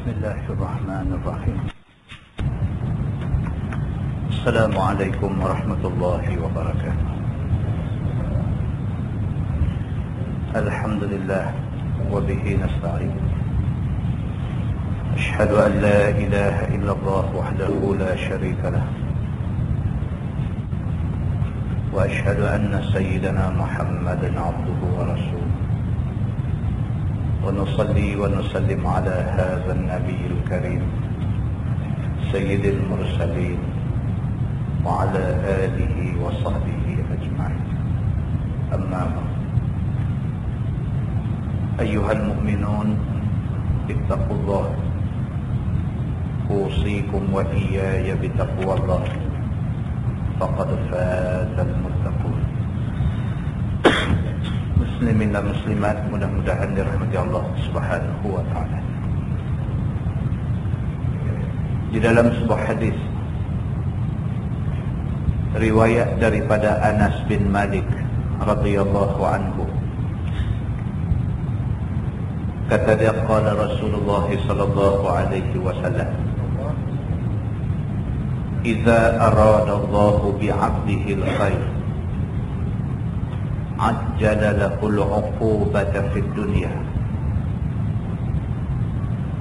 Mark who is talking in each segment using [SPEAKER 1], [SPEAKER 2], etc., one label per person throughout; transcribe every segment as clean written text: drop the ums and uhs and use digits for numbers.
[SPEAKER 1] بسم الله الرحمن الرحيم. السلام عليكم ورحمة الله وبركاته. الحمد لله وبه نستعين. أشهد أن لا إله إلا الله وحده لا شريك له، وأشهد أن سيدنا محمدا عبده ورسوله، ونصلي ونسلم على هذا النبي الكريم سيد المرسلين وعلى آله وصحبه أجمعين. أما بعد، أيها المؤمنون اتقوا الله، أوصيكم وإياي بتقوى الله، فقد فاز المتقون. Muslimin dan muslimat, mudah-mudahan dirahmati Allah Subhanahu wa taala. Di dalam sebuah hadis riwayat daripada Anas bin Malik radhiyallahu anhu, kata dia, qala Rasulullah sallallahu alaihi wasallam, idza arada Allah bi'abdihi al-khair ajjala lahu al-'uqubata fid dunya,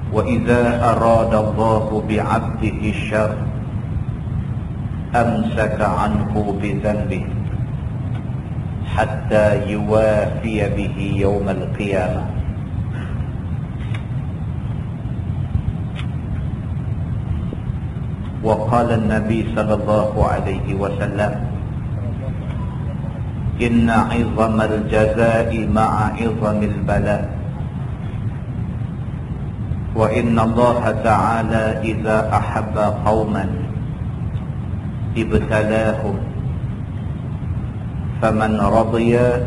[SPEAKER 1] wa idza arada Allah bi'abdihi syarr amsaka 'anhu bi dhanbihi hatta yuwafiya bihi yawm al-qiyamah. Wa qala an-nabi sallallahu alaihi wasallam, inna 'idhamal jazaa'i ma'a 'idhamil bala', wa inna Allah ta'ala idza ahabba qauman ibtalahum faman radiya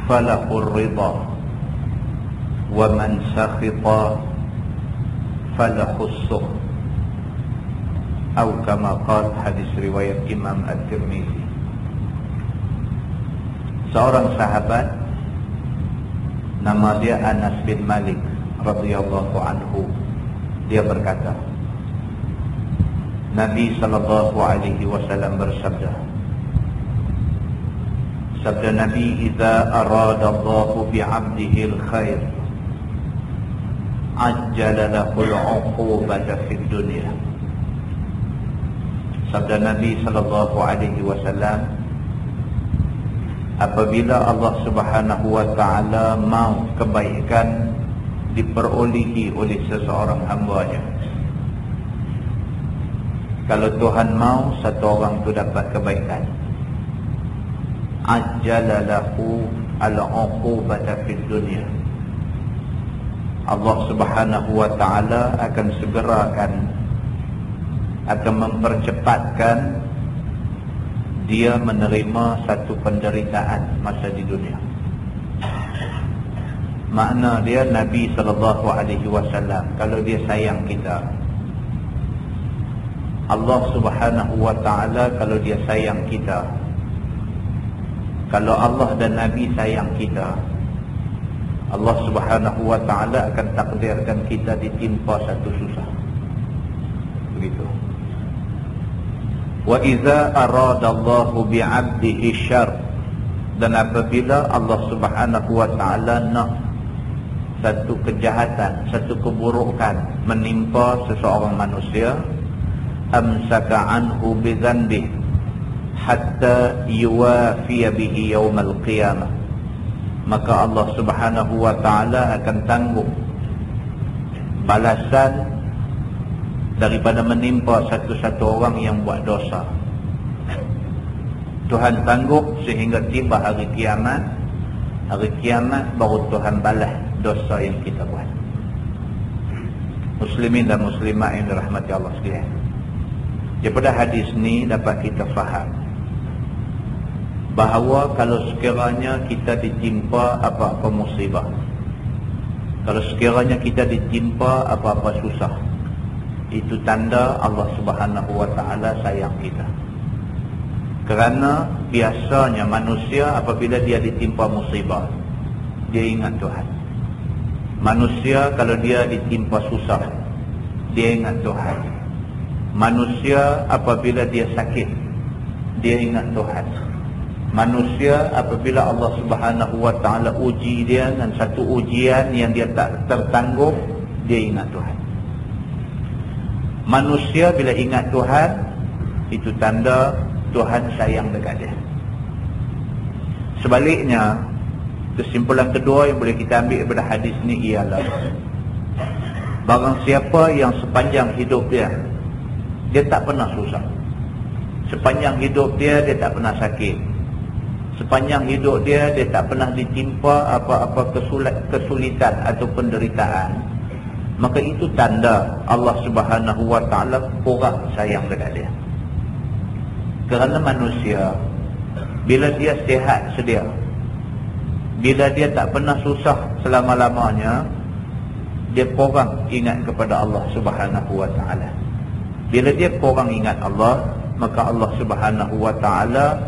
[SPEAKER 1] falahu ar-ridha wa man sakhita falahu as-sukh, atau kama qala, hadis riwayat Imam At-Tirmizi. Seorang sahabat nama dia Anas bin Malik radhiyallahu anhu, dia berkata, Nabi sallallahu alaihi wasallam bersabda, sabda Nabi, idza arada Allahu bi'abdihi al-khair ajjala lahu al-'uqubata fid dunya. Sabda Nabi sallallahu alaihi wasallam, apabila Allah Subhanahu wa taala mau kebaikan diperolehi oleh seseorang hamba-Nya, kalau Tuhan mau satu orang itu dapat kebaikan, ajjala lahu al-'uqubata fid dunya, Allah Subhanahu wa taala akan segerakan, akan mempercepatkan dia menerima satu penderitaan masa di dunia. Makna dia, Nabi sallallahu alaihi wasallam, kalau dia sayang kita, Allah Subhanahu wa taala kalau dia sayang kita, kalau Allah dan Nabi sayang kita, Allah Subhanahu wa taala akan takdirkan kita ditimpa satu susah. Begitu. Wa idza arada Allahu bi'abdihi syarr, dan apabila Allah Subhanahu wa taala nak satu kejahatan, satu keburukan menimpa seseorang manusia, amsaka anhu bi dhanbihi hatta yuwafiya bihi yaumal qiyamah, maka Allah Subhanahu wa taala akan tanggung balasan daripada menimpa satu-satu orang yang buat dosa. Tuhan tangguh sehingga tiba hari kiamat. Hari kiamat baru Tuhan balas dosa yang kita buat. Muslimin dan muslimat yang dirahmati Allah sekalian, daripada hadis ni dapat kita faham bahawa kalau sekiranya kita ditimpa apa-apa musibah, kalau sekiranya kita ditimpa apa-apa susah, itu tanda Allah Subhanahu wa taala sayang kita. Kerana biasanya manusia apabila dia ditimpa musibah, dia ingat Tuhan. Manusia kalau dia ditimpa susah, dia ingat Tuhan. Manusia apabila dia sakit, dia ingat Tuhan. Manusia apabila Allah Subhanahu wa ta'ala uji dia dengan satu ujian yang dia tak tertangguh, dia ingat Tuhan. Manusia bila ingat Tuhan, itu tanda Tuhan sayang dekat dia. Sebaliknya, kesimpulan kedua yang boleh kita ambil daripada hadis ni ialah, barang siapa yang sepanjang hidup dia tak pernah susah. Sepanjang hidup dia tak pernah sakit. Sepanjang hidup dia tak pernah ditimpa apa-apa kesulitan atau penderitaan, maka itu tanda Allah Subhanahu wa ta'ala kurang sayang dekat dia. Kerana manusia, bila dia sihat sedia, bila dia tak pernah susah selama-lamanya, dia kurang ingat kepada Allah Subhanahu wa ta'ala. Bila dia kurang ingat Allah, maka Allah Subhanahu wa ta'ala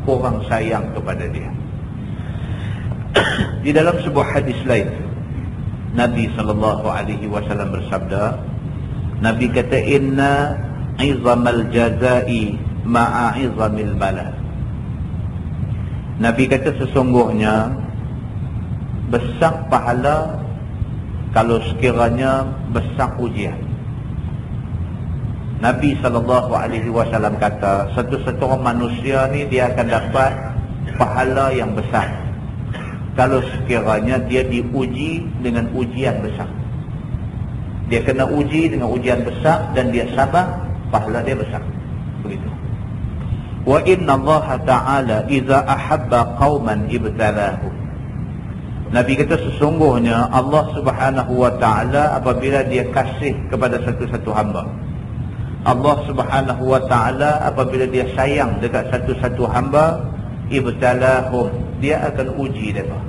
[SPEAKER 1] kurang sayang kepada dia. Di dalam sebuah hadis lain, Nabi SAW bersabda, Nabi kata, inna izamal jazai ma'a izamil bala. Nabi kata sesungguhnya besar pahala kalau sekiranya besar ujian. Nabi SAW kata, satu-satu orang manusia ni dia akan dapat pahala yang besar kalau sekiranya dia diuji dengan ujian besar. Dia kena uji dengan ujian besar dan dia sabar, pahala dia besar. Begitu. Wa inna Allah ta'ala iza ahabba qauman ibtalahu. Nabi kata sesungguhnya Allah Subhanahu wa ta'ala apabila dia kasih kepada satu-satu hamba, Allah Subhanahu wa ta'ala apabila dia sayang dekat satu-satu hamba, ibtalahum, dia akan uji mereka.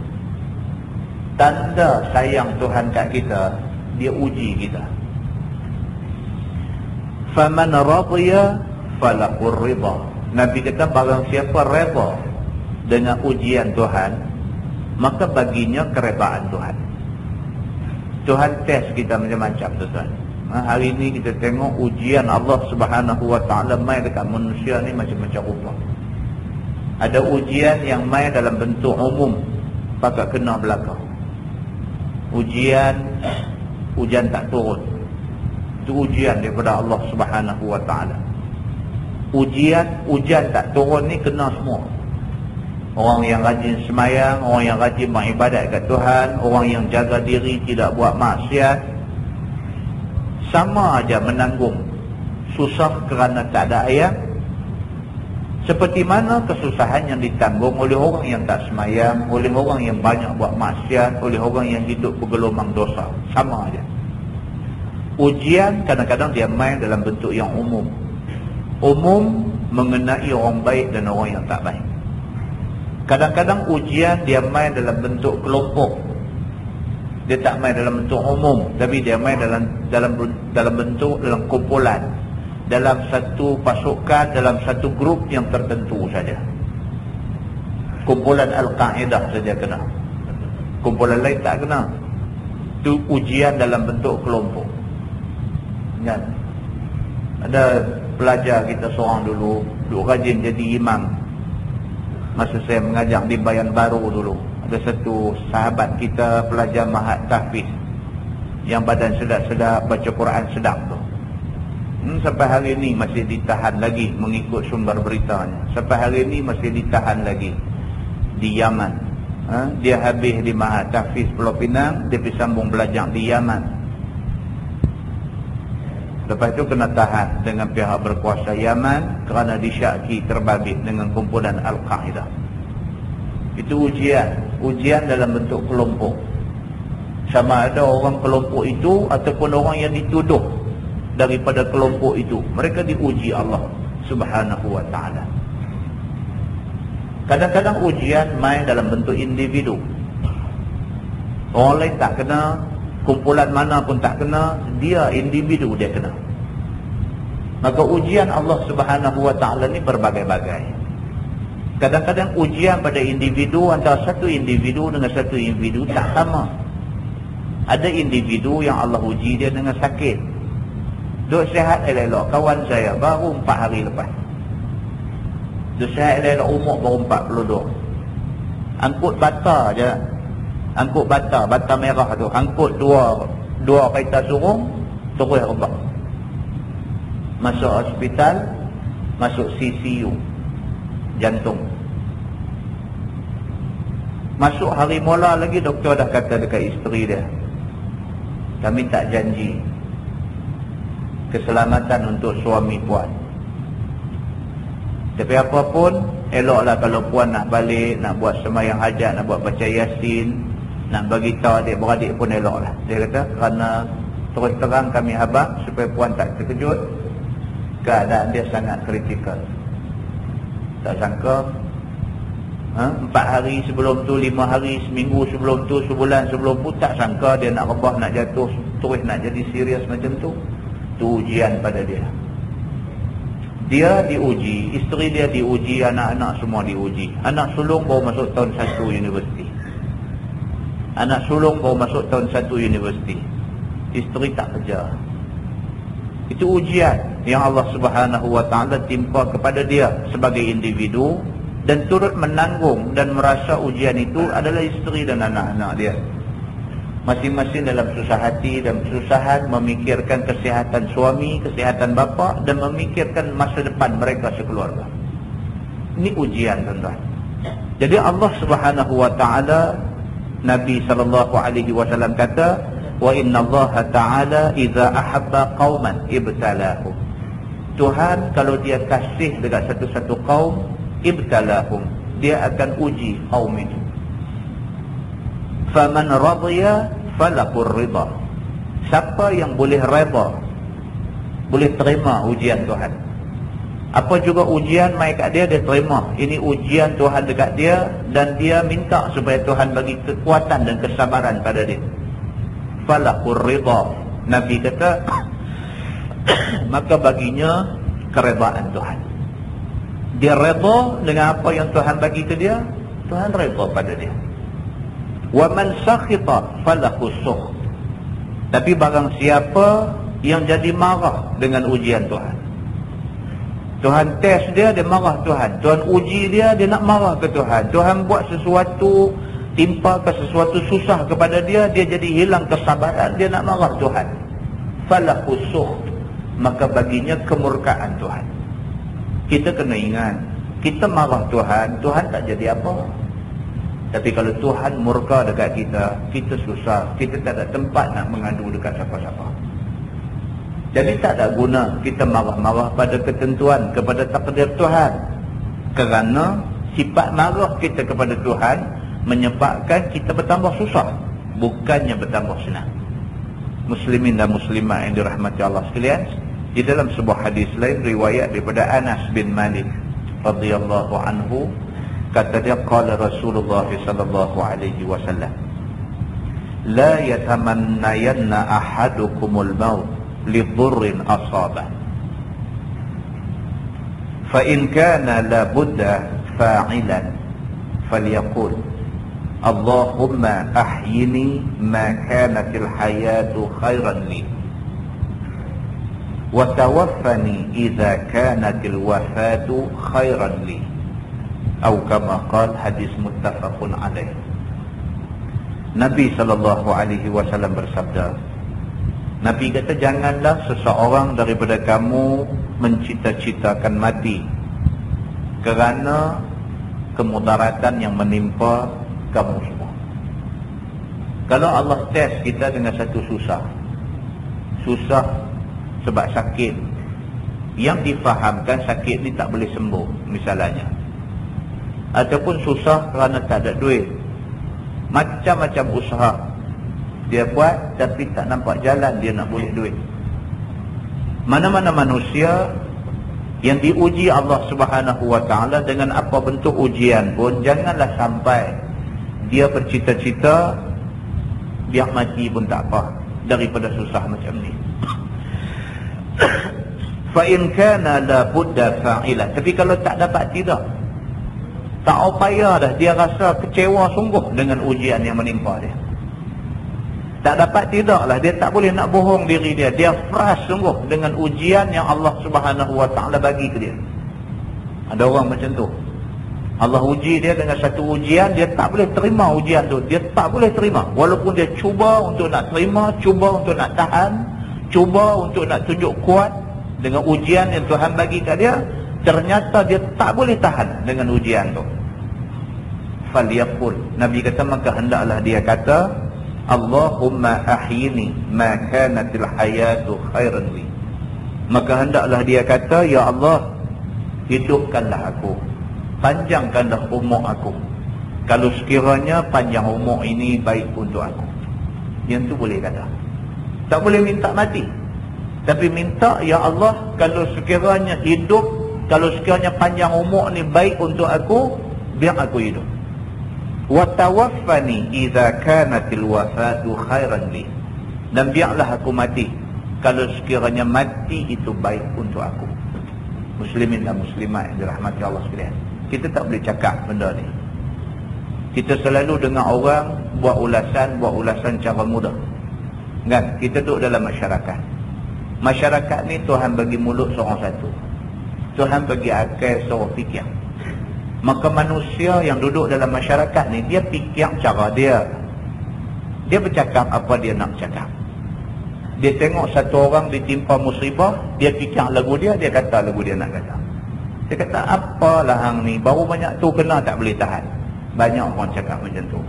[SPEAKER 1] Tanda sayang Tuhan kat kita, dia uji kita. Faman radiya falaqur ridha. Nabi kata barang siapa redha dengan ujian Tuhan, maka baginya keredaan Tuhan. Tuhan test kita macam-macam, tuan-tuan. Hari ini kita tengok ujian Allah Subhanahu wa ta'ala mai dekat manusia ni macam-macam rupa. Ada ujian yang mai dalam bentuk umum, pakat kena belakang. Hujan tak turun, itu ujian daripada Allah Subhanahu wa ta'ala. Hujan tak turun ni kena semua. Orang yang rajin semayang, orang yang rajin beribadat kat Tuhan, orang yang jaga diri tidak buat maksiat, sama aja menanggung susah kerana tak ada air, seperti mana kesusahan yang ditanggung oleh orang yang tak semayang, oleh orang yang banyak buat maksiat, oleh orang yang hidup bergelumang dosa. Sama aja. Ujian kadang-kadang dia main dalam bentuk yang umum. Umum mengenai orang baik dan orang yang tak baik. Kadang-kadang ujian dia main dalam bentuk kelompok. Dia tak main dalam bentuk umum, tapi dia main dalam bentuk, dalam kumpulan, dalam satu pasukan, dalam satu grup yang tertentu saja. Kumpulan Al-Qaeda saja kena, kumpulan lain tak kena. Itu ujian dalam bentuk kelompok. Ingat, ada pelajar kita seorang dulu rajin jadi imam. Masa saya mengajar di Bayan Baru dulu, ada satu sahabat kita pelajar Mahat Tahfiz yang badan sedap-sedap, baca Quran sedap tu. Sampai hari ini masih ditahan lagi mengikut sumber beritanya. Sampai hari ini masih ditahan lagi di Yaman. Dia habis di Mahat Tahfiz Pulau Pinang, dia pergi sambung belajar di Yaman. Lepas itu kena tahan dengan pihak berkuasa Yaman kerana disyaki terbabit dengan kumpulan Al-Qaeda. Itu ujian dalam bentuk kelompok. Sama ada orang kelompok itu ataupun orang yang dituduh daripada kelompok itu, mereka diuji Allah Subhanahu wa ta'ala. Kadang-kadang ujian main dalam bentuk individu. Orang lain tak kena, kumpulan mana pun tak kena, dia individu dia kena. Maka ujian Allah Subhanahu wa ta'ala ni berbagai-bagai. Kadang-kadang ujian pada individu, antara satu individu dengan satu individu tak sama. Ada individu yang Allah uji dia dengan sakit. Duk sihat elok-elok. Kawan saya baru 4 hari lepas. Duk sihat elok-elok, umur baru 42. Angkut bata je. Angkut bata merah tu. Angkut dua kereta surung, terus rebak. Masuk hospital, masuk CCU. Jantung. Masuk hari mula lagi, doktor dah kata dekat isteri dia, kami tak janji keselamatan untuk suami puan. Tapi apapun, eloklah kalau puan nak balik, nak buat sembahyang hajat, nak buat baca Yasin, nak bagi tahu adik-beradik pun eloklah. Dia kata, kerana terus terang kami habaq supaya puan tak terkejut, keadaan dia sangat kritikal. Tak sangka 4 hari sebelum tu, 5 hari, seminggu sebelum tu, sebulan sebelum tu, tak sangka dia nak rebah, nak jatuh, terus nak jadi serius macam tu. Tu ujian pada dia. Dia diuji, isteri dia diuji, anak-anak semua diuji. Anak sulung baru masuk tahun 1 universiti. Anak sulung baru masuk tahun 1 universiti. Isteri tak kerja. Itu ujian yang Allah Subhanahu wa ta'ala timpa kepada dia sebagai individu, dan turut menanggung dan merasa ujian itu adalah isteri dan anak-anak dia. Masing-masing dalam susah hati dan kesusahan memikirkan kesihatan suami, kesihatan bapa, dan memikirkan masa depan mereka sekeluarga. Ini ujian, tuan-tuan. Jadi Allah Subhanahu wa ta'ala, Nabi SAW kata, wa inna Allah ta'ala idza ahabba qauman ibtalahum. Tuhan kalau dia kasih dekat satu-satu kaum, ibtalahum, dia akan uji kaum itu. Faman radiya falaqur ridha. Siapa yang boleh redha, boleh terima ujian Tuhan. Apa juga ujian mai kat dia, dia terima. Ini ujian Tuhan dekat dia, dan dia minta supaya Tuhan bagi kekuatan dan kesabaran pada dia. Falaqur ridha. Nabi kata maka baginya keredaan Tuhan. Dia redha dengan apa yang Tuhan bagi ke dia, Tuhan redha pada dia. Wa man sakhita falahu sukh. Tapi barang siapa yang jadi marah dengan ujian Tuhan, Tuhan test dia, dia marah Tuhan. Tuhan uji dia, dia nak marah ke Tuhan. Tuhan buat sesuatu, timpa ke sesuatu susah kepada dia, dia jadi hilang kesabaran, dia nak marah Tuhan. Falahu sukh. Maka baginya kemurkaan Tuhan. Kita kena ingat, kita marah Tuhan, Tuhan tak jadi apa. Tapi kalau Tuhan murka dekat kita, kita susah, kita tak ada tempat nak mengadu dekat siapa-siapa. Jadi tak ada guna kita marah-marah pada ketentuan, kepada takdir Tuhan. Kerana sifat marah kita kepada Tuhan menyebabkan kita bertambah susah, bukannya bertambah senang. Muslimin dan muslimat yang dirahmati Allah sekalian, di dalam sebuah hadis lain riwayat daripada Anas bin Malik radhiyallahu anhu, kata dia, qala Rasulullah sallallahu alaihi wasallam, la yatamannayanna ahadukumul maut li dhurrin asabah, fa in kana la budda fa'ilan falyaqul Allahumma ahyini ma kanatil hayatu khairan li wa tawaffani idza kanatil wafatu khairan li, atau kama qala, hadis muttafaqun alaih. Nabi SAW bersabda, Nabi kata, janganlah seseorang daripada kamu mencita-citakan mati kerana kemudaratan yang menimpa kamu semua. Kalau Allah test kita dengan satu susah sebab sakit, yang difahamkan sakit ni tak boleh sembuh misalnya, ataupun susah kerana tak ada duit, macam-macam usaha dia buat tapi tak nampak jalan dia nak boleh duit. Mana-mana manusia yang diuji Allah Subhanahu wa ta'ala dengan apa bentuk ujian pun, janganlah sampai dia bercita-cita biar mati pun tak apa daripada susah macam ni. Fa in kana la budda fa'ila. Tapi kalau tak dapat, tidak, tak payah dah, dia rasa kecewa sungguh dengan ujian yang menimpa dia. Tak dapat tidaklah, dia tak boleh nak bohong diri dia. Dia frust sungguh dengan ujian yang Allah Subhanahu Wa Taala bagi ke dia. Ada orang macam tu. Allah uji dia dengan satu ujian, dia tak boleh terima ujian tu. Dia tak boleh terima. Walaupun dia cuba untuk nak terima, cuba untuk nak tahan, cuba untuk nak tunjuk kuat dengan ujian yang Tuhan bagi kat dia, ternyata dia tak boleh tahan dengan ujian tu. Falyaqul, Nabi kata, maka hendaklah dia kata, Allahumma ahyini ma kanatil hayatu khairan li. Maka hendaklah dia kata, ya Allah, hidupkanlah aku, panjangkanlah umur aku, kalau sekiranya panjang umur ini baik untuk aku. Yang tu boleh kata. Tak boleh minta mati, tapi minta, ya Allah, kalau sekiranya hidup, kalau sekiranya panjang umur ni baik untuk aku, biar aku hidup. Wa tawaffani idza kanatil wafatu khairan li. Dan biarlah aku mati kalau sekiranya mati itu baik untuk aku. Muslimin dan muslimat yang dirahmati Allah sekalian, kita tak boleh cakap benda ni. Kita selalu dengar orang buat ulasan cara mudah, kan? Kita duduk dalam masyarakat. Masyarakat ni Tuhan bagi mulut seorang satu, Tuhan bagi akal seorang fikir. Maka manusia yang duduk dalam masyarakat ni, dia fikir cara dia. Dia bercakap apa dia nak cakap. Dia tengok satu orang ditimpa musibah, dia fikir lagu dia kata lagu dia nak kata. Dia kata, apalah hang ni, baru banyak tu kena tak boleh tahan. Banyak orang cakap macam tu.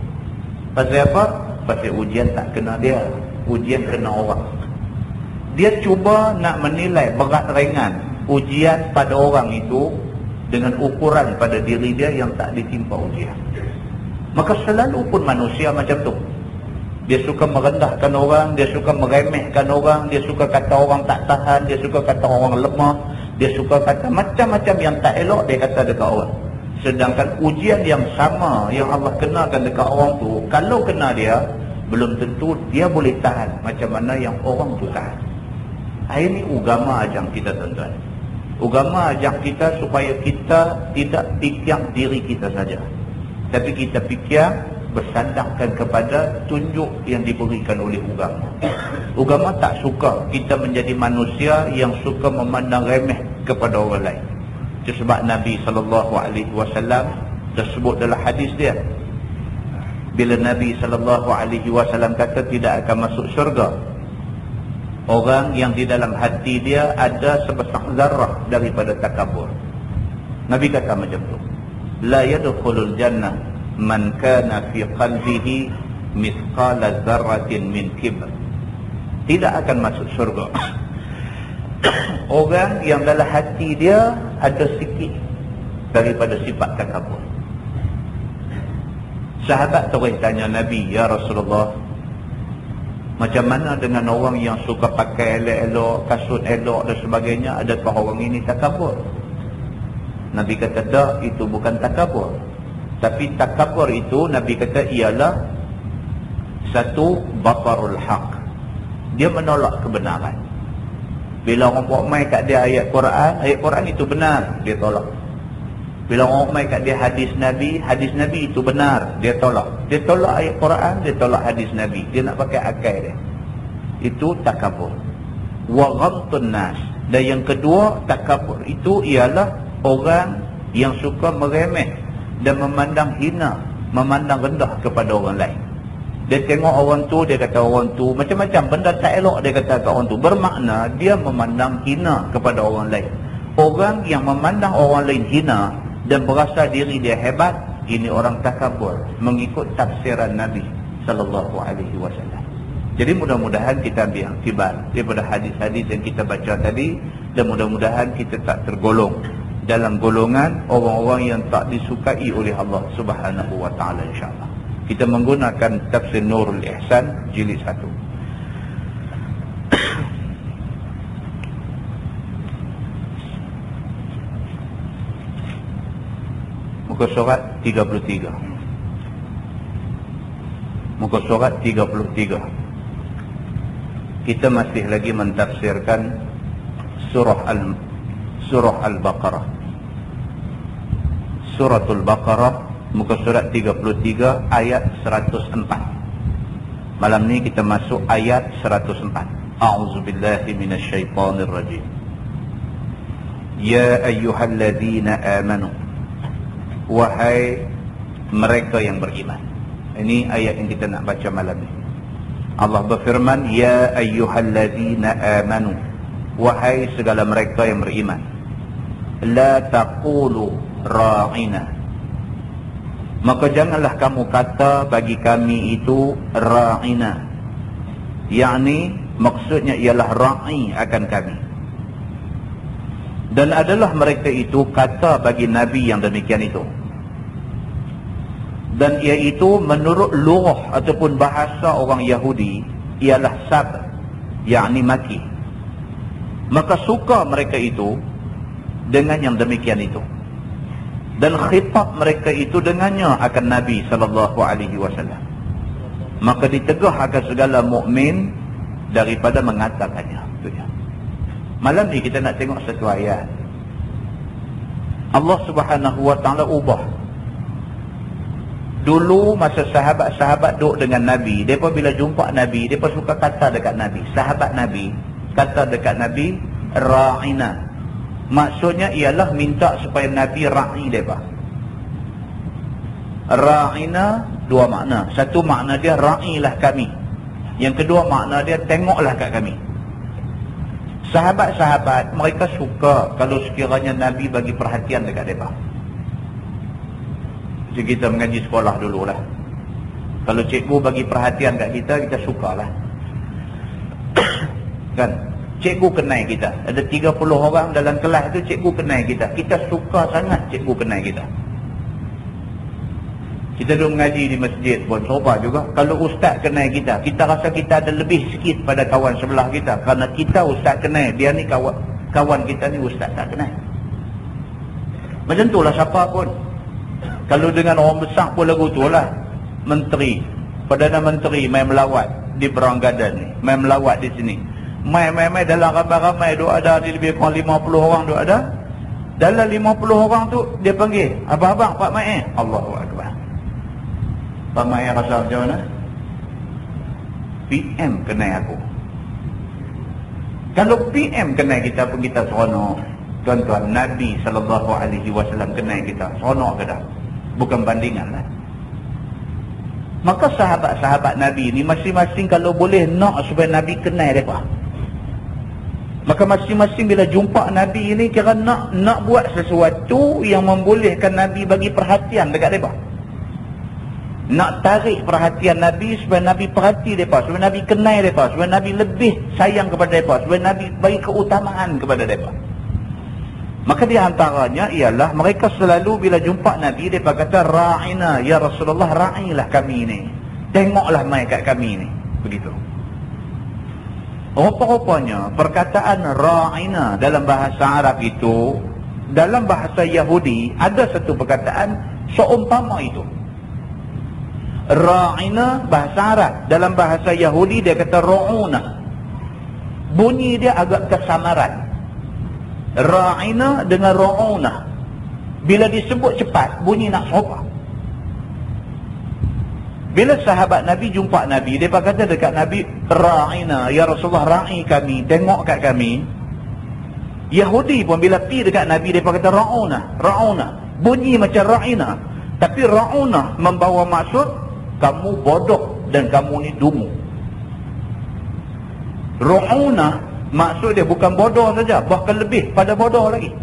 [SPEAKER 1] Pasal apa? Pasal ujian tak kena dia, ujian kena orang. Dia cuba nak menilai berat ringan ujian pada orang itu dengan ukuran pada diri dia yang tak ditimpa ujian. Maka selalu pun manusia macam tu. Dia suka merendahkan orang, dia suka meremehkan orang, dia suka kata orang tak tahan, dia suka kata orang lemah, dia suka kata macam-macam yang tak elok dia kata dekat orang. Sedangkan ujian yang sama yang Allah kenakan dekat orang tu, kalau kena dia, belum tentu dia boleh tahan macam mana yang orang tu tahan. Ini agama ajak kita, tuan-tuan. Agama ajak kita supaya kita tidak fikir diri kita saja, tapi kita fikir bersandarkan kepada tunjuk yang diberikan oleh agama. Agama tak suka kita menjadi manusia yang suka memandang remeh kepada orang lain. Itu sebab Nabi SAW tersebut dalam hadis dia, bila Nabi SAW kata tidak akan masuk syurga orang yang di dalam hati dia ada sebesar zarrah daripada takabur. Nabi kata macam tu, la yadkhulul jannah man kana fi qalbihi mithqala dzarratin min kibr. Tidak akan masuk syurga orang yang dalam hati dia ada sikit daripada sifat takabur. Sahabat terus tanya Nabi, ya Rasulullah, macam mana dengan orang yang suka pakai elok-elok, kasut elok dan sebagainya, adakah orang ini takabur? Nabi kata, tak, itu bukan takabur. Tapi takabur itu, Nabi kata, ialah satu, batarul haq. Dia menolak kebenaran. Bila orang buat main kat dia ayat Quran itu benar, dia tolak. Bila orang main kat dia hadis Nabi itu benar, dia tolak. Dia tolak ayat Quran, dia tolak hadis Nabi. Dia nak pakai akal dia. Itu takabur. Wa ghamtun nas. Dan yang kedua, takabur itu ialah orang yang suka meremeh dan memandang hina, memandang rendah kepada orang lain. Dia tengok orang tu, dia kata orang tu macam-macam benda tak elok, dia kata kat orang tu. Bermakna dia memandang hina kepada orang lain. Orang yang memandang orang lain hina dan berasa diri dia hebat, ini orang takabur, mengikut tafsiran Nabi SAW. Jadi mudah-mudahan kita ambil iktibar daripada hadis-hadis yang kita baca tadi, dan mudah-mudahan kita tak tergolong dalam golongan orang-orang yang tak disukai oleh Allah Subhanahu wa taala, insya-Allah. Kita menggunakan tafsir Nurul Ihsan jilid 1. Muka surat 33. Muka surat 33. Kita masih lagi mentafsirkan surah Al-Baqarah. Suratul Baqarah, muka surat 33 ayat 104. Malam ni kita masuk ayat 104. A'udzubillahi minasyaitonirrajim. Ya ayyuhalladzina amanu, wahai mereka yang beriman. Ini ayat yang kita nak baca malam ni. Allah berfirman, ya ayyuhalladzina amanu, wahai segala mereka yang beriman. La taqulu ra'ina, maka janganlah kamu kata bagi kami itu ra'ina, yakni maksudnya ialah ra'i akan kami. Dan adalah mereka itu kata bagi Nabi yang demikian itu, dan iaitu menurut lughah ataupun bahasa orang Yahudi ialah sab, yakni maki. Maka suka mereka itu dengan yang demikian itu, dan khitab mereka itu dengannya akan Nabi SAW. Maka ditegah akan segala mukmin daripada mengatakannya. Itu dia. Malam ni kita nak tengok satu ayat. Allah Subhanahu Wa Taala ubah. Dulu masa sahabat-sahabat duduk dengan Nabi, mereka bila jumpa Nabi, mereka suka kata dekat Nabi, sahabat Nabi kata dekat Nabi ra'ina. Maksudnya ialah minta supaya Nabi ra'i mereka. Ra'ina dua makna. Satu makna dia ra'ilah kami. Yang kedua makna dia tengoklah kat kami. Sahabat-sahabat mereka suka kalau sekiranya Nabi bagi perhatian dekat mereka. Jadi kita mengaji sekolah dululah. Kalau cikgu bagi perhatian kat kita, kita sukalah. Kan? Cikgu kenal kita. Ada 30 orang dalam kelas tu, cikgu kenal kita. Kita suka sangat cikgu kenal kita. Kita duduk mengaji di masjid pun serupa juga. Kalau ustaz kenal kita, kita rasa kita ada lebih sikit pada kawan sebelah kita. Kerana kita ustaz kenal, dia ni kawan kita ni ustaz tak kenal. Macam tu lah siapa pun. Kalau dengan orang besar pun lagu tu lah. Menteri, Perdana Menteri main melawat di Brown Garden ni, main melawat di sini. Mai dalam ramai-ramai duk ada lebih kurang 50 orang duk ada. Dalam 50 orang tu dia panggil, abang-abang Pak Mai, Allahu Akbar. Pak Mai rasa macam mana? PM kenal aku. Kalau PM kenal kita pun kita seronok. Tuan-tuan, Nabi SAW kenal kita, seronok ke dah? Bukan bandingan lah. Maka sahabat-sahabat Nabi ni masing-masing kalau boleh nak supaya Nabi kenal mereka. Maka masing-masing bila jumpa Nabi ini kira nak buat sesuatu yang membolehkan Nabi bagi perhatian dekat mereka. Nak tarik perhatian Nabi supaya Nabi perhati mereka, supaya Nabi kenal mereka, supaya Nabi lebih sayang kepada mereka, supaya Nabi bagi keutamaan kepada mereka. Maka di antaranya ialah mereka selalu bila jumpa Nabi, mereka kata ra'ina, ya Rasulullah, ra'ilah kami ini. Tengoklah mai kat kami ini. Begitu. Rupa-rupanya perkataan ra'ina dalam bahasa Arab itu, dalam bahasa Yahudi ada satu perkataan seumpama itu. Ra'ina bahasa Arab, dalam bahasa Yahudi dia kata ru'una. Bunyi dia agak kesamaran. Ra'ina dengan ru'una, bila disebut cepat bunyi nak serupa. Bila sahabat Nabi jumpa Nabi, dia kata dekat Nabi ra'ina, ya Rasulullah, ra'i kami, tengok kat kami. Yahudi pun bila pergi dekat Nabi, dia kata ra'una, bunyi macam ra'ina, tapi ra'una membawa maksud kamu bodoh dan kamu ni dungu. Ra'una maksud dia bukan bodoh saja, bahkan lebih pada bodoh lagi.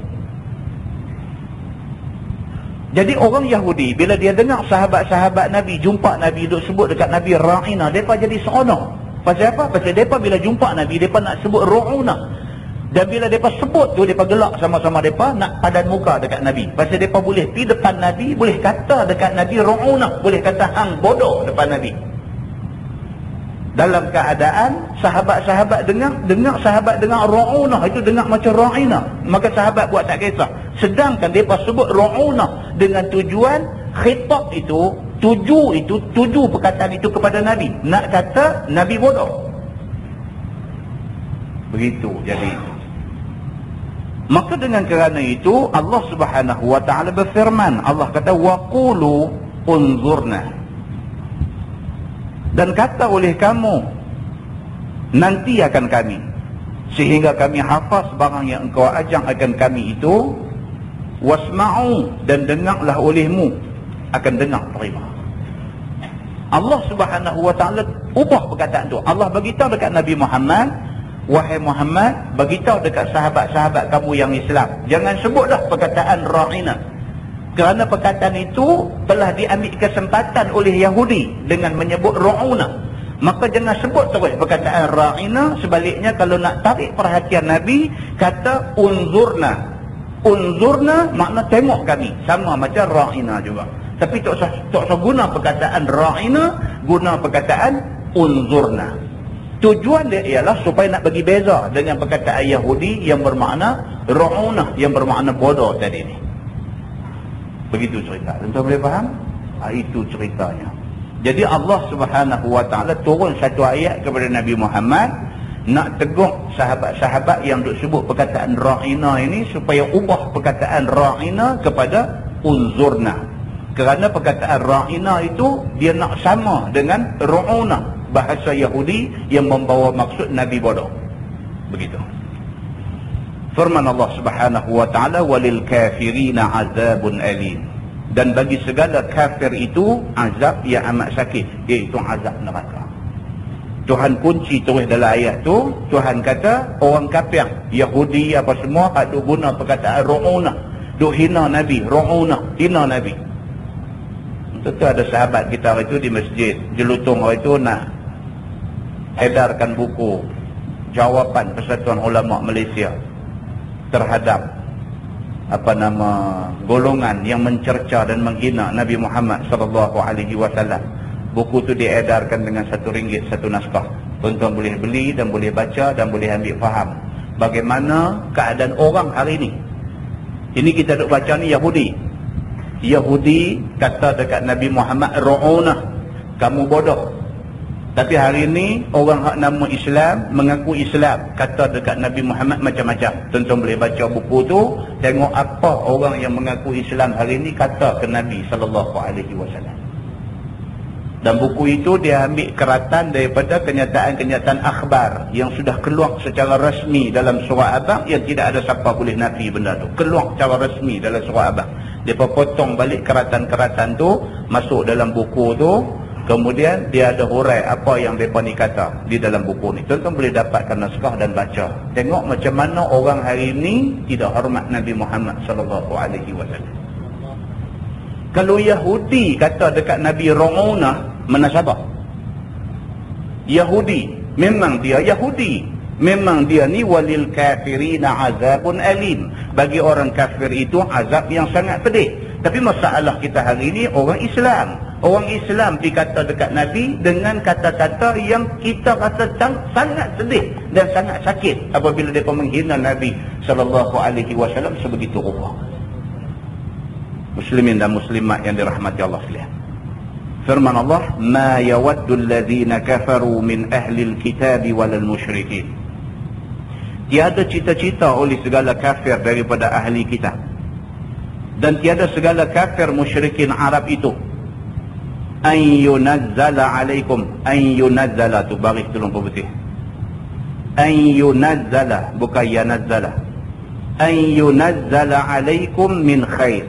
[SPEAKER 1] Jadi orang Yahudi bila dia dengar sahabat-sahabat Nabi jumpa Nabi duk sebut dekat Nabi ra'ina, depa jadi seronok. Pasal apa? Pasal depa bila jumpa Nabi, depa nak sebut ru'una. Dan bila depa sebut tu, depa gelak sama-sama, depa nak padan muka dekat Nabi. Pasal depa boleh pergi depan Nabi, boleh kata dekat Nabi ru'una, boleh kata hang bodoh depan Nabi. Dalam keadaan sahabat-sahabat dengar sahabat dengar ru'una, itu dengar macam ra'ina, maka sahabat buat tak kisah. Sedangkan mereka sebut ru'una dengan tujuan khitab itu, tuju perkataan itu kepada Nabi, nak kata Nabi bodoh. Begitu jadi. Maka dengan kerana itu Allah Subhanahu wa taala berfirman, Allah kata waqulu unzurna. Dan kata oleh kamu, nanti akan kami, sehingga kami hafaz barang yang engkau ajak akan kami itu. Wasma'u, dan dengarlah olehmu, akan dengar terima. Allah Subhanahu wa ta'ala ubah perkataan tu. Allah beritahu dekat Nabi Muhammad, wahai Muhammad, beritahu dekat sahabat-sahabat kamu yang Islam, jangan sebutlah perkataan ra'ina, kerana perkataan itu telah diambil kesempatan oleh Yahudi dengan menyebut ra'una. Maka jangan sebut terus perkataan ra'ina. Sebaliknya, kalau nak tarik perhatian Nabi, kata unzurna. Unzurna makna tengok kami, sama macam ra'ina juga. Tapi tak usah guna perkataan ra'ina, guna perkataan unzurna. Tujuan dia ialah supaya nak bagi beza dengan perkataan Yahudi yang bermakna ra'una, yang bermakna bodoh tadi ni. Begitu cerita. Tuan boleh faham? Itu ceritanya. Jadi Allah Subhanahu wa ta'ala turun satu ayat kepada Nabi Muhammad, nak tegur sahabat-sahabat yang duk sebut perkataan ra'ina ini, supaya ubah perkataan ra'ina kepada unzurna. Kerana perkataan ra'ina itu dia nak sama dengan ru'una, bahasa Yahudi yang membawa maksud Nabi bodoh. Begitu. Firman Allah Subhanahu wa ta'ala, walil kafirina azabun alim. Dan bagi segala kafir itu azab yang amat sakit, iaitu azab neraka. Tuhan kunci terus dalam ayat tu. Tuhan kata orang kafir Yahudi apa semua ada guna perkataan ru'una, duk hina Nabi, ru'una, hina Nabi. Tentu ada sahabat kita itu di masjid Jelutong itu nak edarkan buku jawapan Persatuan Ulama Malaysia terhadap golongan yang mencerca dan menghina Nabi Muhammad sallallahu alaihi wasallam. Buku tu diedarkan dengan RM1 satu naskah. Tuan-tuan boleh beli dan boleh baca dan boleh ambil faham bagaimana keadaan orang hari ini. Ini kita duk baca ni Yahudi kata dekat Nabi Muhammad ru'una, kamu bodoh. Tapi hari ini orang hak nama Islam, mengaku Islam, kata dekat Nabi Muhammad macam-macam. Tuan-tuan boleh baca buku tu, tengok apa orang yang mengaku Islam hari ini kata ke Nabi sallallahu alaihi wasallam. Dan buku itu dia ambil keratan daripada kenyataan-kenyataan akhbar yang sudah keluar secara rasmi dalam surah Abang, yang tidak ada siapa boleh nafi benda tu. Keluar secara rasmi dalam surah Abang. Dia potong balik keratan-keratan tu, masuk dalam buku tu. Kemudian dia ada hurai apa yang mereka ni kata di dalam buku ni. Tuan-tuan boleh dapatkan naskah dan baca. Tengok macam mana orang hari ini tidak hormat Nabi Muhammad sallallahu alaihi wasallam. Kalau Yahudi kata dekat Nabi ru'una, mana sabar? Yahudi, memang dia Yahudi. Memang dia ni walil kafirina azabun alim. Bagi orang kafir itu azab yang sangat pedih. Tapi masalah kita hari ini orang Islam. Orang Islam dikata dekat Nabi dengan kata-kata yang kita rasa sangat sedih dan sangat sakit apabila mereka menghina Nabi sallallahu alaihi wasallam sebegitu rupa. Muslimin dan muslimat yang dirahmati Allah sekalian. Firman Allah, ma yawaddu alladhina kafaru min ahli alkitab wal musyrikin. Tiada cita-cita oleh segala kafir daripada ahli kitab, dan tiada segala kafir musyrikin Arab itu, an yunazzala alaikum, an yunazzala tu baris tolong putih, an yunazzala bukan yanazzala, an yunazzala alaikum min khair,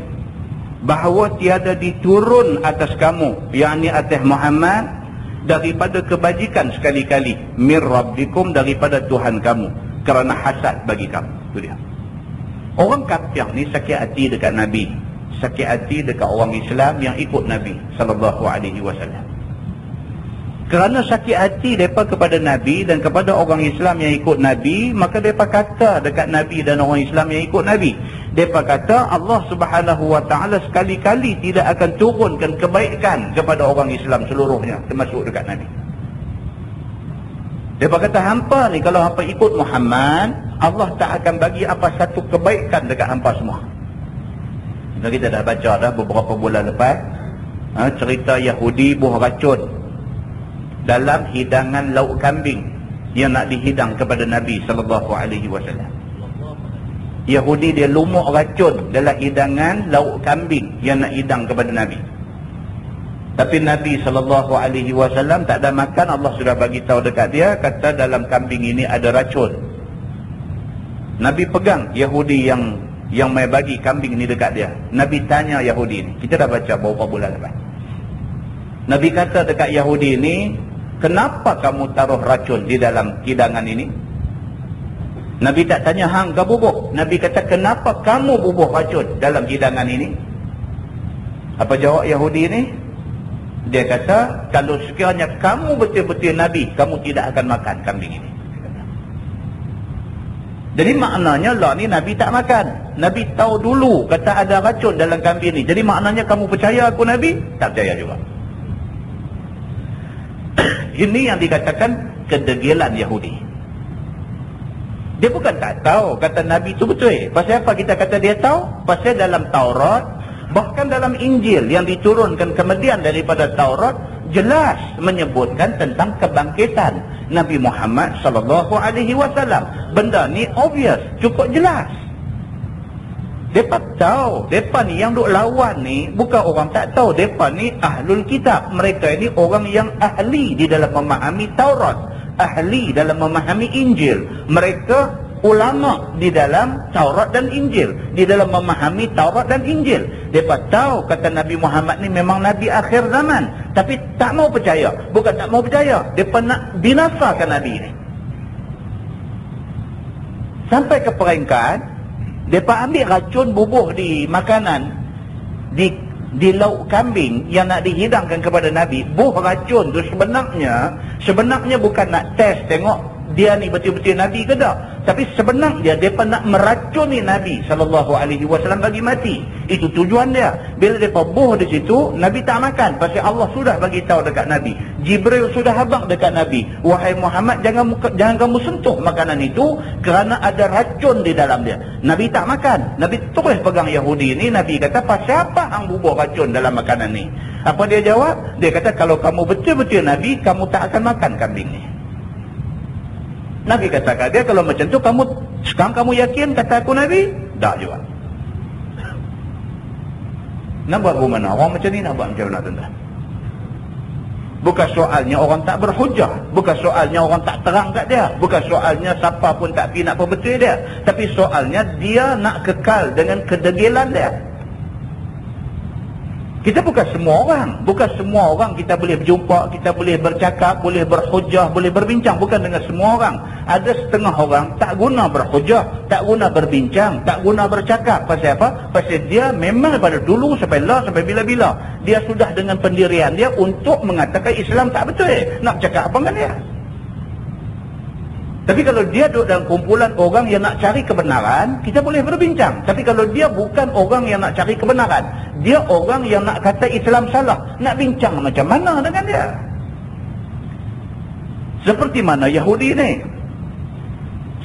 [SPEAKER 1] bahawa tiada diturun atas kamu, yakni atas Muhammad, daripada kebajikan sekali-kali, min rabbikum, daripada Tuhan kamu, kerana hasad bagi kamu. Itu dia. Orang kafir ni sakit hati dekat Nabi, sakit hati dekat orang Islam yang ikut Nabi sallallahu alaihi wasallam. Kerana sakit hati mereka kepada Nabi dan kepada orang Islam yang ikut Nabi, maka mereka kata dekat Nabi dan orang Islam yang ikut Nabi, mereka kata Allah Subhanahu wa ta'ala sekali-kali tidak akan turunkan kebaikan kepada orang Islam seluruhnya, termasuk dekat Nabi. Mereka kata hampa ni kalau hampa ikut Muhammad, Allah tak akan bagi apa satu kebaikan dekat hampa semua. Dan kita dah baca dah beberapa bulan lepas cerita Yahudi buah racun dalam hidangan lauk kambing yang nak dihidang kepada Nabi sallallahu alaihi wasallam. Yahudi dia lumuk racun dalam hidangan lauk kambing yang nak hidang kepada Nabi. Tapi Nabi SAW tak ada makan. Allah sudah bagi tahu dekat dia, kata dalam kambing ini ada racun. Nabi pegang Yahudi yang mai bagi kambing ini dekat dia. Nabi tanya Yahudi ini, kita dah baca beberapa bulan lepas. Nabi kata dekat Yahudi ini, kenapa kamu taruh racun di dalam hidangan ini? Nabi tak tanya hang ke bubuh. Nabi kata, kenapa kamu bubuh racun dalam hidangan ini? Apa jawab Yahudi ini? Dia kata, kalau sekiranya kamu betul-betul Nabi, kamu tidak akan makan kambing ini. Jadi maknanya lah ni Nabi tak makan. Nabi tahu dulu kata ada racun dalam kambing ini. Jadi maknanya kamu percaya aku Nabi? Tak percaya juga. Ini yang dikatakan kedegilan Yahudi. Dia bukan tak tahu kata Nabi itu betul. Pasal apa kita kata dia tahu? Pasal dalam Taurat, bahkan dalam Injil yang diturunkan kemudian daripada Taurat, jelas menyebutkan tentang kebangkitan Nabi Muhammad SAW. Benda ni obvious, cukup jelas. Mereka tahu. Mereka ni yang duk lawan ni bukan orang tak tahu. Mereka ni ahlul kitab. Mereka ini orang yang ahli di dalam memahami Taurat, ahli dalam memahami Injil. Mereka ulama di dalam Taurat dan Injil, di dalam memahami Taurat dan Injil. Mereka tahu kata Nabi Muhammad ni memang Nabi akhir zaman, tapi tak mau percaya. Bukan tak mau percaya, mereka nak binasakan Nabi ni. Sampai ke peringkat mereka ambil racun bubuh di makanan, di lauk kambing yang nak dihidangkan kepada Nabi. Buh racun tu sebenarnya bukan nak test tengok dia ni betul-betul Nabi ke tak. Tapi sebenarnya mereka nak meracuni Nabi SAW bagi mati. Itu tujuan dia. Bila mereka buh di situ, Nabi tak makan. Pasal Allah sudah bagi tahu dekat Nabi. Jibril sudah habaq dekat Nabi. Wahai Muhammad, jangan kamu sentuh makanan itu kerana ada racun di dalam dia. Nabi tak makan. Nabi terus pegang Yahudi ni. Nabi kata, pasal apa hang bubuh racun dalam makanan ni? Apa dia jawab? Dia kata, kalau kamu betul-betul Nabi, kamu tak akan makan kambing ni. Nabi kata kat dia, kalau macam tu sekarang kamu yakin kata aku Nabi? Tak juga. Nak buat bagaimana? Orang macam ni nak buat macam mana tuan-tuan? Bukan soalnya orang tak berhujah, bukan soalnya orang tak terang kat dia, bukan soalnya siapa pun tak pergi nak perbetul dia, tapi soalnya dia nak kekal dengan kedegilan dia. Kita bukan semua orang kita boleh berjumpa, kita boleh bercakap, boleh berhujah, boleh berbincang. Bukan dengan semua orang. Ada setengah orang tak guna berhujah, tak guna berbincang, tak guna bercakap. Pasal apa? Pasal dia memang daripada dulu sampai bila-bila dia sudah dengan pendirian dia untuk mengatakan Islam tak betul. Nak cakap apa dengan dia? Tapi kalau dia duduk dalam kumpulan orang yang nak cari kebenaran, kita boleh berbincang. Tapi kalau dia bukan orang yang nak cari kebenaran, dia orang yang nak kata Islam salah, nak bincang macam mana dengan dia? Seperti mana Yahudi ni.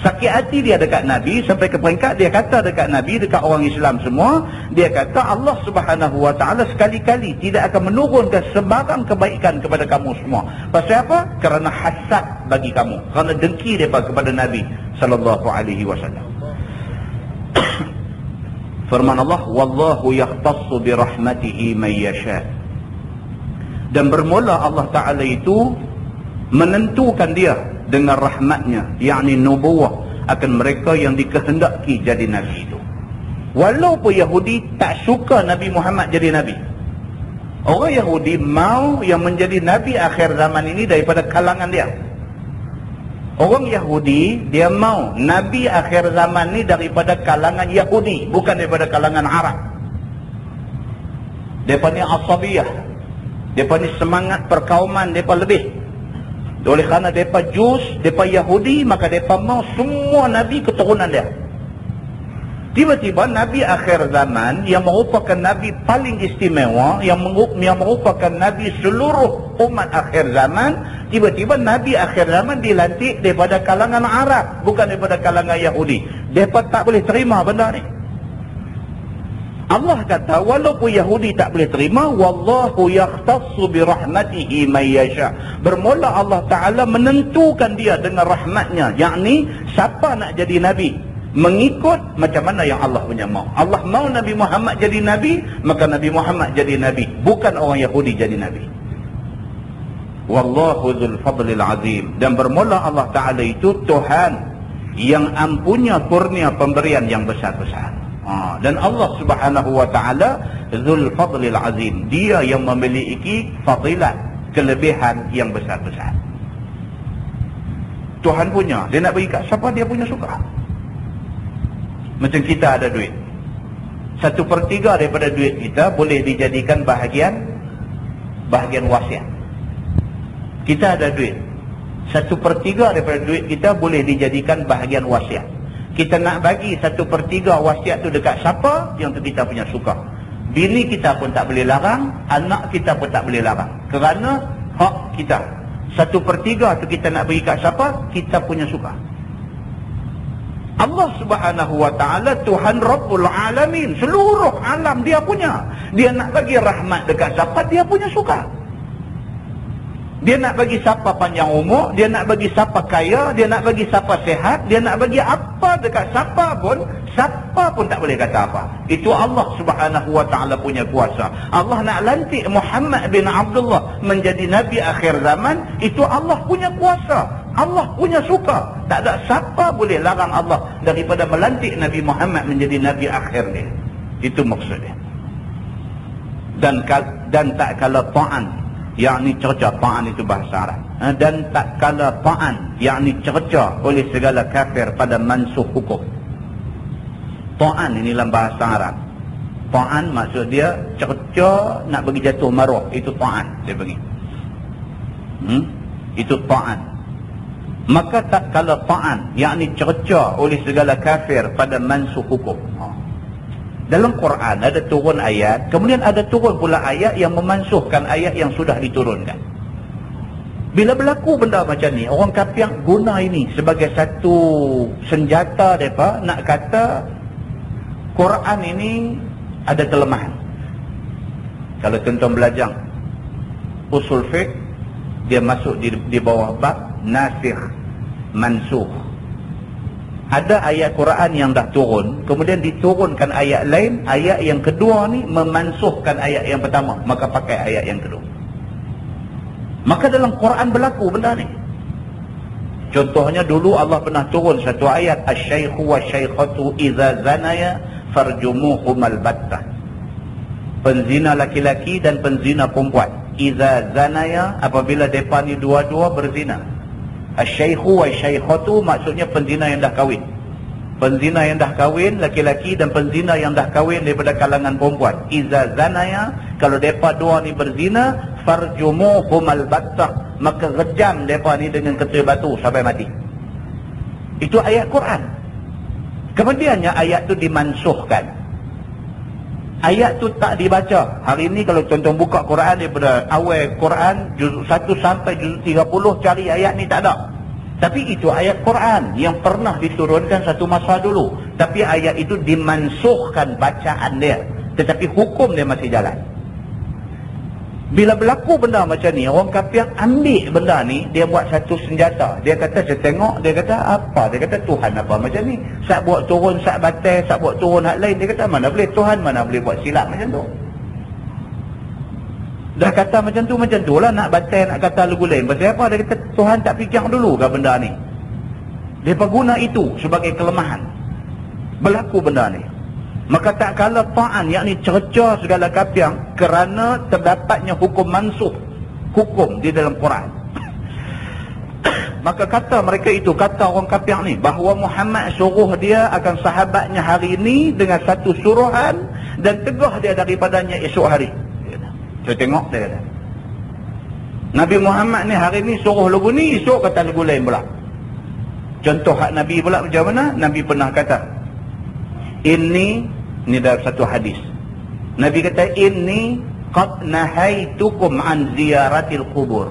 [SPEAKER 1] Sakit hati dia dekat Nabi, sampai ke peringkat dia kata dekat Nabi, dekat orang Islam semua, dia kata Allah Subhanahu Wa Taala sekali-kali tidak akan menurunkan sebarang kebaikan kepada kamu semua. Pasal apa? Kerana hasad bagi kamu, kerana dengki mereka kepada Nabi sallallahu alaihi wasallam. Firman Allah, wallahu yahtassu bi rahmatihi man yasha. Dan bermula Allah Taala itu menentukan dia dengan rahmatnya, yakni nubuwah, akan mereka yang dikehendaki jadi Nabi itu. Walaupun Yahudi tak suka Nabi Muhammad jadi Nabi. Orang Yahudi mau yang menjadi Nabi akhir zaman ini daripada kalangan dia. Orang Yahudi, dia mau Nabi akhir zaman ini daripada kalangan Yahudi, bukan daripada kalangan Arab. Mereka ni asabiyah. Mereka ni semangat perkauman mereka lebih. Oleh kerana mereka Jus, mereka Yahudi, maka mereka mau semua Nabi keturunan dia. Tiba-tiba Nabi akhir zaman yang merupakan Nabi paling istimewa, yang merupakan Nabi seluruh umat akhir zaman, tiba-tiba Nabi akhir zaman dilantik daripada kalangan Arab, bukan daripada kalangan Yahudi. Mereka tak boleh terima benda ni. Allah kata walaupun Yahudi tak boleh terima, wallahu yahtassu bi rahmatihi man yasha. Bermula Allah Taala menentukan dia dengan rahmatnya, yakni siapa nak jadi nabi, mengikut macam mana yang Allah punya mau. Allah mau Nabi Muhammad jadi Nabi, maka Nabi Muhammad jadi Nabi, bukan orang Yahudi jadi Nabi. Wallahu dzul fadlil azim. Dan bermula Allah Ta'ala itu Tuhan yang ampunya kurnia pemberian yang besar-besar. Dan Allah Subhanahu wa Ta'ala dzul fadlil azim, dia yang memiliki fadilat, kelebihan yang besar-besar. Tuhan punya, dia nak bagi kat siapa dia punya suka. Macam kita ada duit, 1/3 daripada duit kita boleh dijadikan bahagian wasiat. Kita ada duit, 1/3 daripada duit kita boleh dijadikan bahagian wasiat. Kita nak bagi 1/3 wasiat tu dekat siapa, yang tu kita punya suka. Bini kita pun tak boleh larang, anak kita pun tak boleh larang, kerana hak kita. 1/3 tu kita nak bagi kat siapa, kita punya suka. Allah Subhanahu wa Ta'ala Tuhan Rabbul Alamin, seluruh alam dia punya. Dia nak bagi rahmat dekat siapa, dia punya suka. Dia nak bagi siapa panjang umur, dia nak bagi siapa kaya, dia nak bagi siapa sehat, dia nak bagi apa dekat siapa pun tak boleh kata apa. Itu Allah Subhanahu wa Ta'ala punya kuasa. Allah nak lantik Muhammad bin Abdullah menjadi Nabi akhir zaman, itu Allah punya kuasa, Allah punya suka. Tak ada siapa boleh larang Allah daripada melantik Nabi Muhammad menjadi Nabi akhir dia. Itu maksudnya. Dan tak kala ta'an, yakni cerca, ta'an itu bahasa Arab, dan tak kala ta'an, yakni cerca oleh segala kafir pada mansuh hukum. Ta'an ini dalam bahasa Arab. Ta'an maksud dia cerca, nak bagi jatuh maruah, itu ta'an dia bagi. Itu ta'an. Maka tak kala ta'an, yakni cerca oleh segala kafir pada mansuh hukum. Dalam Quran ada turun ayat, kemudian ada turun pula ayat yang memansuhkan ayat yang sudah diturunkan. Bila berlaku benda macam ni, orang kafir guna ini sebagai satu senjata mereka nak kata Quran ini ada kelemahan. Kalau tuan-tuan belajar usul fiqh, dia masuk di bawah bab nasikh mansukh. Ada ayat Quran yang dah turun, kemudian diturunkan ayat lain, ayat yang kedua ni memansuhkan ayat yang pertama, maka pakai ayat yang kedua. Maka dalam Quran berlaku benda ni. Contohnya dulu Allah pernah turun satu ayat, asy-syaikhu wasy-syaikhatu idza zanaya farjumuhumal battah. Penzina laki-laki dan penzina perempuan, idza zanaya, apabila depa ni dua-dua berzina. Asy-syaikhu wasy-syaikhatu maksudnya penzina yang dah kahwin. Penzina yang dah kahwin laki-laki dan penzina yang dah kahwin daripada kalangan perempuan. Iza zanaya, kalau depa dua ni berzina, farjumuhumal battah, maka rejam depa ni dengan ketul batu sampai mati. Itu ayat Quran. Kemudiannya ayat tu dimansuhkan. Ayat tu tak dibaca. Hari ini kalau tuan-tuan buka Quran daripada awal Quran juzuk 1 sampai juzuk 30, cari ayat ni tak ada. Tapi itu ayat Quran yang pernah diturunkan satu masa dulu. Tapi ayat itu dimansuhkan bacaan dia, tetapi hukum dia masih jalan. Bila berlaku benda macam ni, orang kafir ambil benda ni, dia buat satu senjata. Dia kata, saya tengok, dia kata apa? Dia kata Tuhan apa macam ni? Sak buat turun, sak batal, sak buat turun hak lain. Dia kata mana boleh, Tuhan mana boleh buat silap macam tu. Dah kata macam tu lah, nak batal, nak kata lagu lain. Pasal apa? Dia kata Tuhan tak fikir dulu ke benda ni? Dia guna itu sebagai kelemahan. Berlaku benda ni. Maka tak kala ta'an, yakni cerca segala kafir, kerana terdapatnya hukum mansuh, hukum di dalam Quran. Maka kata mereka itu, kata orang kafir ni, bahawa Muhammad suruh dia akan sahabatnya hari ini dengan satu suruhan, dan tegah dia daripadanya esok hari. Saya tengok dia kata, Nabi Muhammad ni hari ni suruh lagu ni, esok kata lagu lain pula. Contoh hak Nabi pula macam mana? Nabi pernah kata, ini dalam satu hadis, Nabi kata, inni qad nahaitukum an ziyaratil qubur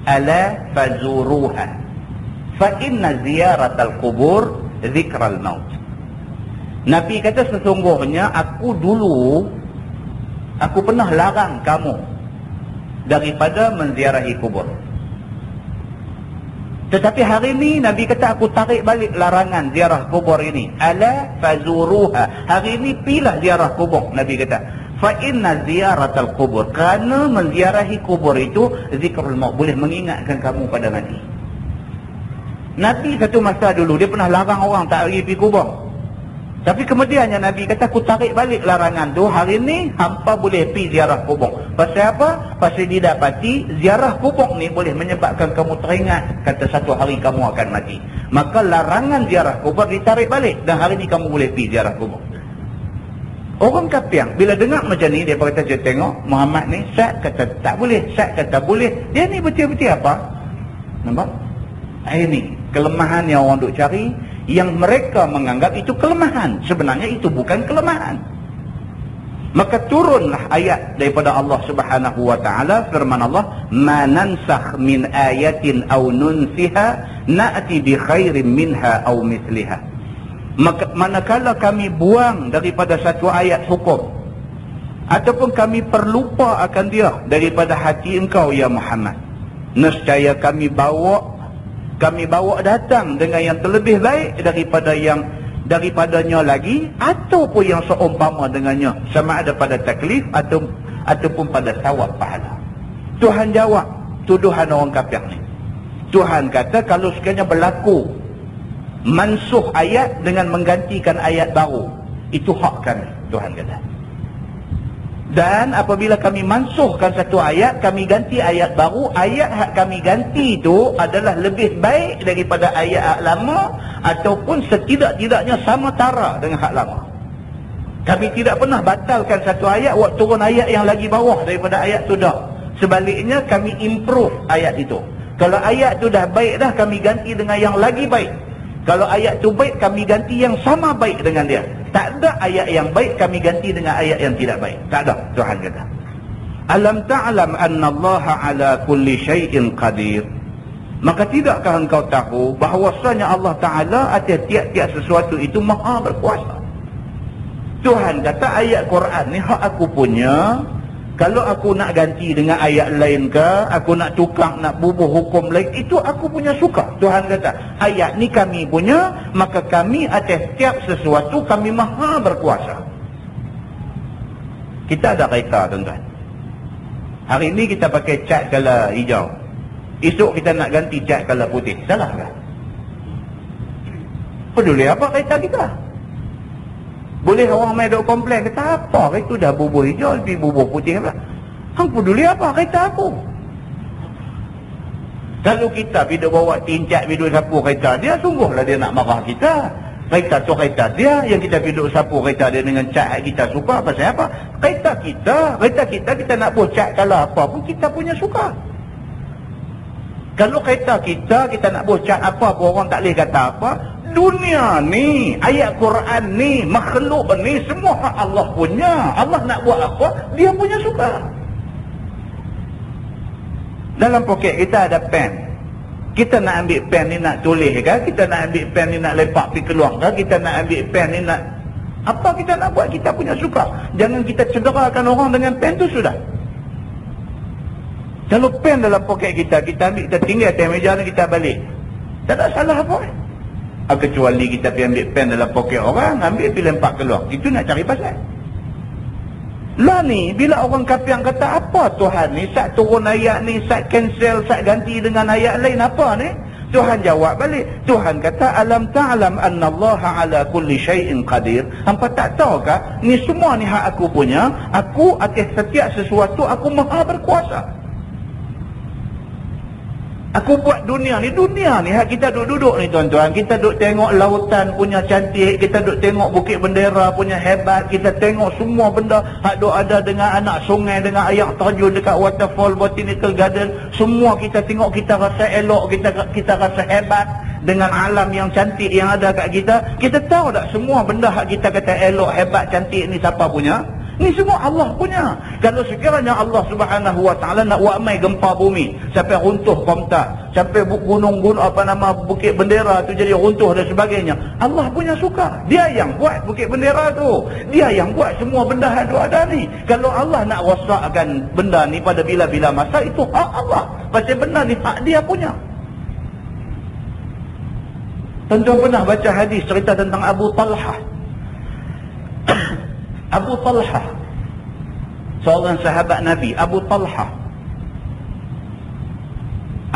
[SPEAKER 1] ala fazuruha fa inna ziyaratal qubur zikral maut. Nabi kata, sesungguhnya aku pernah larang kamu daripada menziarahi kubur, Tetapi hari ni Nabi kata aku tarik balik larangan ziarah kubur ini. Ala fazuruha. Hari ni pilah ziarah kubur. Nabi kata fa inna ziyaratal kubur, kerana menziarahi kubur itu zikrul maut, boleh mengingatkan kamu pada mati. Nabi satu masa dulu dia pernah larang orang tak pergi kubur. Tapi kemudiannya Nabi kata aku tarik balik larangan tu. Hari ni hampa boleh pergi ziarah kubur. Pasal apa? Pasal didapati ziarah kubur ni boleh menyebabkan kamu teringat kata satu hari kamu akan mati. Maka larangan ziarah kubur ditarik balik, dan hari ni kamu boleh pergi ziarah kubur. Orang kafir bila dengar macam ni, dia kata je tengok Muhammad ni, Syed kata tak boleh, Syed kata boleh. Dia ni betul-betul apa? Nampak? Ini kelemahan yang orang duk cari, yang mereka menganggap itu kelemahan. Sebenarnya itu bukan kelemahan. Maka turunlah ayat daripada Allah Subhanahu wa taala, firman Allah, "Ma nansakh min ayatin aw nunsiha na'ti bi khairin minha aw mithliha." Maka manakala kami buang daripada satu ayat hukum ataupun kami perlupa akan dia daripada hati engkau ya Muhammad, nescaya kami bawa datang dengan yang terlebih baik daripadanya lagi, ataupun yang seumpama dengannya, sama ada pada taklif ataupun pada sawab pahala. Tuhan jawab tuduhan orang kafir ni. Tuhan kata kalau sekiranya berlaku mansuh ayat dengan menggantikan ayat baru, itu hak kami, Tuhan kata. Dan apabila kami mansuhkan satu ayat, kami ganti ayat baru, ayat hak kami ganti itu adalah lebih baik daripada ayat hak lama, ataupun setidak-tidaknya sama tara dengan hak lama. Kami tidak pernah batalkan satu ayat waktu turun ayat yang lagi bawah daripada ayat itu dah. Sebaliknya kami improve ayat itu. Kalau ayat itu dah baik dah, kami ganti dengan yang lagi baik. Kalau ayat tu baik, kami ganti yang sama baik dengan dia. Tak ada ayat yang baik kami ganti dengan ayat yang tidak baik. Tak ada, Tuhan kata. Alam ta'lam anna Allah ala kulli syai'in qadir. Maka tidakkah engkau tahu bahawasanya Allah Ta'ala atas tiap-tiap sesuatu itu maha berkuasa. Tuhan kata ayat Quran ni hak aku punya. Kalau aku nak ganti dengan ayat lain ke, aku nak tukar, nak bubuh hukum lain, itu aku punya suka. Tuhan kata, ayat ni kami punya, maka kami atas setiap sesuatu kami maha berkuasa. Kita ada kereta, tuan-tuan. Hari ni kita pakai cat color hijau. Esok kita nak ganti cat color putih. Salah ke? Peduli apa kereta kita? Boleh orang main duk komplain, kata apa itu dah bubuh hijau lebih bubuh putih apa? Hang peduli apa kereta aku? Kalau kita pergi bawa tincat pergi sapu kereta dia, sungguhlah dia nak marah kita. Kereta tu kereta dia, yang kita pergi sapu kereta dia dengan cat kita suka, pasal apa? Kereta kita nak buat cat kalau apa pun kita punya suka. Kalau kereta kita nak buat cat apa pun orang tak boleh kata apa. Dunia ni, ayat Quran ni, makhluk ni, semua hak Allah punya. Allah nak buat apa, dia punya suka. Dalam poket kita ada pen. Kita nak ambil pen ni nak tulis ke? Kita nak ambil pen ni nak lepak pergi keluar ke? Kita nak ambil pen ni nak... Apa kita nak buat, kita punya suka. Jangan kita cederakan orang dengan pen tu sudah. Kalau pen dalam poket kita ambil, kita tinggal atas meja ni, kita balik. Tak ada salah apa. Kecuali kita pergi ambil pen dalam poket orang, ambil pergi lempak keluar. Itu nak cari pasal. Lah ni, bila orang kafir kata apa Tuhan ni, sat turun ayat ni, sat cancel, sat ganti dengan ayat lain, apa ni? Tuhan jawab balik. Tuhan kata, alam ta'lam anna Allah ala kulli syai'in qadir. Hampa tak tahu kah? Ni semua ni hak aku punya. Aku atas setiap sesuatu, aku maha berkuasa. Aku buat dunia ni hak kita duduk ni tuan-tuan. Kita duduk tengok lautan punya cantik, kita duduk tengok Bukit Bendera punya hebat, kita tengok semua benda hak duk ada dengan anak sungai, dengan air terjun dekat waterfall, botanical garden, semua kita tengok, kita rasa elok, kita rasa hebat dengan alam yang cantik yang ada kat kita. Kita tahu tak semua benda hak kita kata elok, hebat, cantik ni siapa punya? Ni semua Allah punya. Kalau sekiranya Allah Subhanahu wa taala nak buat mai gempa bumi sampai runtuh Komta, sampai gunung-gunung Bukit Bendera tu jadi runtuh dan sebagainya, Allah punya suka. Dia yang buat Bukit Bendera tu. Dia yang buat semua benda yang ada ni. Kalau Allah nak rosakkan benda ni pada bila-bila masa, itu hak Allah. Pasal benda ni hak dia punya. Tuan-tuan pernah baca hadis cerita tentang Abu Talhah. Abu Talhah, seorang sahabat Nabi. Abu Talhah,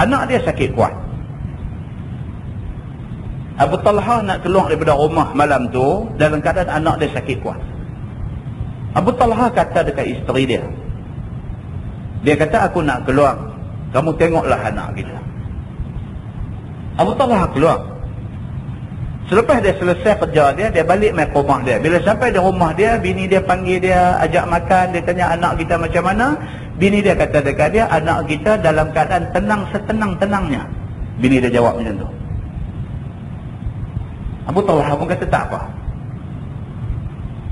[SPEAKER 1] anak dia sakit kuat. Abu Talhah nak keluar daripada rumah malam tu dalam keadaan anak dia sakit kuat. Abu Talhah kata dekat isteri dia, dia kata, aku nak keluar, kamu tengoklah anak kita. Abu Talhah keluar. Selepas dia selesai kerja dia, dia balik main ke rumah dia. Bila sampai di rumah dia, bini dia panggil dia, ajak makan. Dia tanya anak kita macam mana. Bini dia kata dekat dia, anak kita dalam keadaan tenang setenang-tenangnya. Bini dia jawab macam tu. Abu Talhah pun kata tak apa.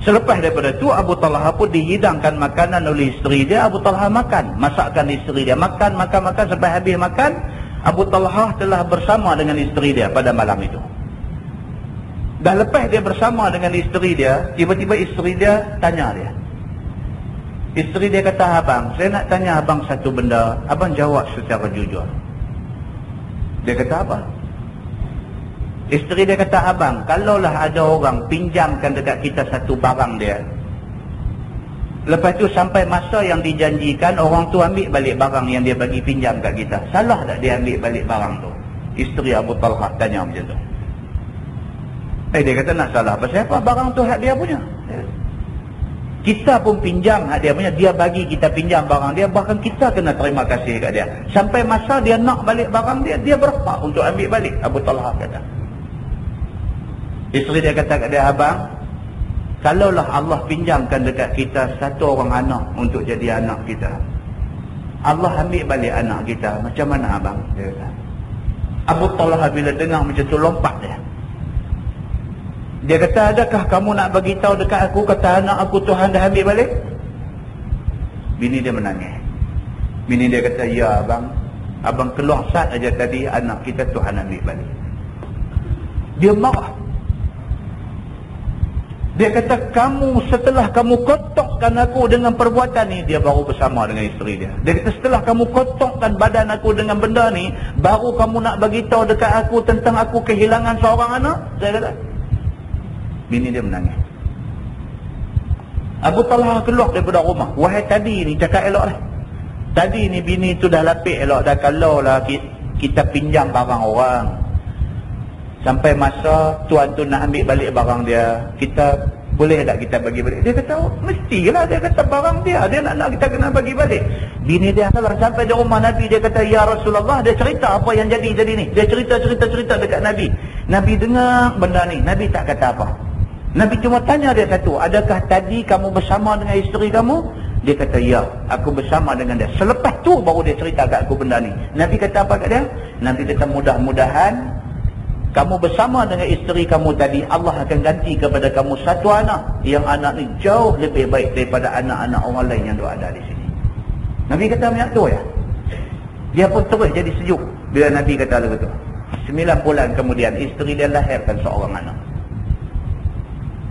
[SPEAKER 1] Selepas daripada tu, Abu Talhah pun dihidangkan makanan oleh isteri dia. Abu Talhah makan, masakkan isteri dia. Makan sampai habis makan. Abu Talhah telah bersama dengan isteri dia pada malam itu. Dah lepas dia bersama dengan isteri dia, tiba-tiba isteri dia tanya dia. Isteri dia kata, abang, saya nak tanya abang satu benda. Abang jawab secara jujur. Dia kata apa? Isteri dia kata, abang, kalaulah ada orang pinjamkan dekat kita satu barang dia, lepas tu sampai masa yang dijanjikan, orang tu ambil balik barang yang dia bagi pinjam kat kita, salah tak dia ambil balik barang tu? Isteri Abu Talhah tanya macam tu. Dia kata, nak salah pasal apa? Barang tu hak dia punya. Kita pun pinjam hak dia punya, dia bagi kita pinjam barang dia, bahkan kita kena terima kasih kat dia. Sampai masa dia nak balik barang dia, dia berhak untuk ambil balik. Abu Talhah kata. Isteri dia kata kat dia, abang, kalaulah Allah pinjamkan dekat kita satu orang anak untuk jadi anak kita, Allah ambil balik anak kita, macam mana abang? Dia kata. Abu Talhah bila dengar macam tu, lompat dia. Dia kata, adakah kamu nak bagi tahu dekat aku, kata anak aku Tuhan dah ambil balik? Bini dia menangis. Bini dia kata, ya abang, abang keluar sat aja tadi, anak kita Tuhan ambil balik. Dia marah. Dia kata, kamu setelah kamu kotakkan aku dengan perbuatan ni, dia baru bersama dengan isteri dia. Dia kata, setelah kamu kotakkan badan aku dengan benda ni, baru kamu nak bagi tahu dekat aku tentang aku kehilangan seorang anak? Saya kata. Bini dia menangis. Abu Talhah keluar daripada rumah. Wahai tadi ni, cakap elok lah. Tadi ni bini tu dah lapik elok dah. Kalau lah kita pinjam barang orang, sampai masa tuan tu nak ambil balik barang dia, kita boleh tak kita bagi balik? Dia kata, oh, mestilah. Dia kata barang dia nak kita kena bagi balik. Bini dia salah. Sampai di rumah Nabi, dia kata, ya Rasulullah, dia cerita apa yang jadi ni. Dia cerita dekat Nabi. Nabi dengar benda ni. Nabi tak kata apa. Nabi cuma tanya dia satu, adakah tadi kamu bersama dengan isteri kamu? Dia kata, ya, aku bersama dengan dia. Selepas tu baru dia cerita kat aku benda ni. Nabi kata apa kat dia? Nabi kata, mudah-mudahan kamu bersama dengan isteri kamu tadi, Allah akan ganti kepada kamu satu anak, yang anak ni jauh lebih baik daripada anak-anak orang lain yang ada di sini. Nabi kata macam tu ya. Dia pun terus jadi sejuk bila Nabi kata begitu. 9 bulan kemudian isteri dia lahirkan seorang anak.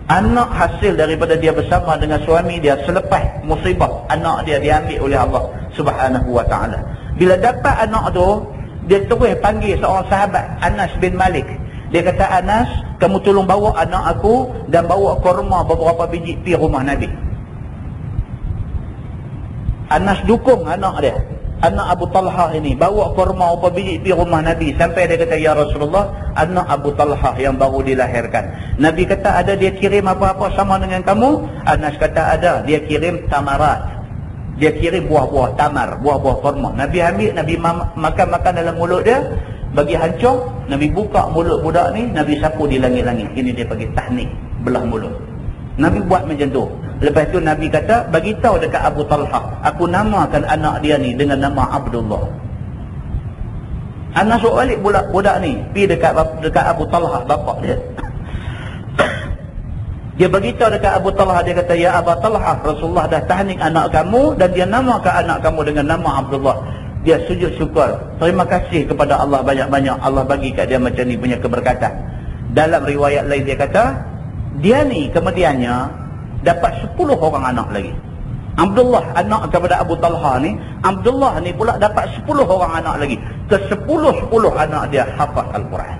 [SPEAKER 1] Anak hasil daripada dia bersama dengan suami dia selepas musibah anak dia diambil oleh Allah Subhanahu wa ta'ala. Bila dapat anak tu, dia terus panggil seorang sahabat, Anas bin Malik. Dia kata, Anas, kamu tolong bawa anak aku dan bawa kurma beberapa biji pi rumah Nabi. Anas dukung anak dia, anak Abu Talhah ini, bawa kurma beberapa biji pi rumah Nabi. Sampai dia kata, ya Rasulullah, anak Abu Talhah yang baru dilahirkan. Nabi kata, ada dia kirim apa-apa sama dengan kamu? Anas kata, ada. Dia kirim tamarat. Dia kirim buah-buah tamar, buah-buah kurma. Nabi ambil, Nabi makan dalam mulut dia, bagi hancur. Nabi buka mulut budak ni, Nabi sapu di langit-langit. Ini dia bagi tahnik, belah mulut. Nabi buat macam tu. Lepas tu Nabi kata, bagi tahu dekat Abu Talhah, aku namakan anak dia ni dengan nama Abdullah. Anak suruh balik budak ni, pergi dekat Abu Talhah, bapak dia. Dia beritahu dekat Abu Talhah, dia kata, ya Abu Talhah, Rasulullah dah tahnik anak kamu dan dia namakan anak kamu dengan nama Abdullah. Dia sujud syukur, terima kasih kepada Allah banyak-banyak, Allah bagi kat dia macam ni punya keberkatan. Dalam riwayat lain dia kata, dia ni kemudiannya dapat 10 orang anak lagi. Abdullah anak kepada Abu Talhah ni, Abdullah ni pula dapat 10 orang anak lagi. Ke 10 anak dia hafaz Al-Quran.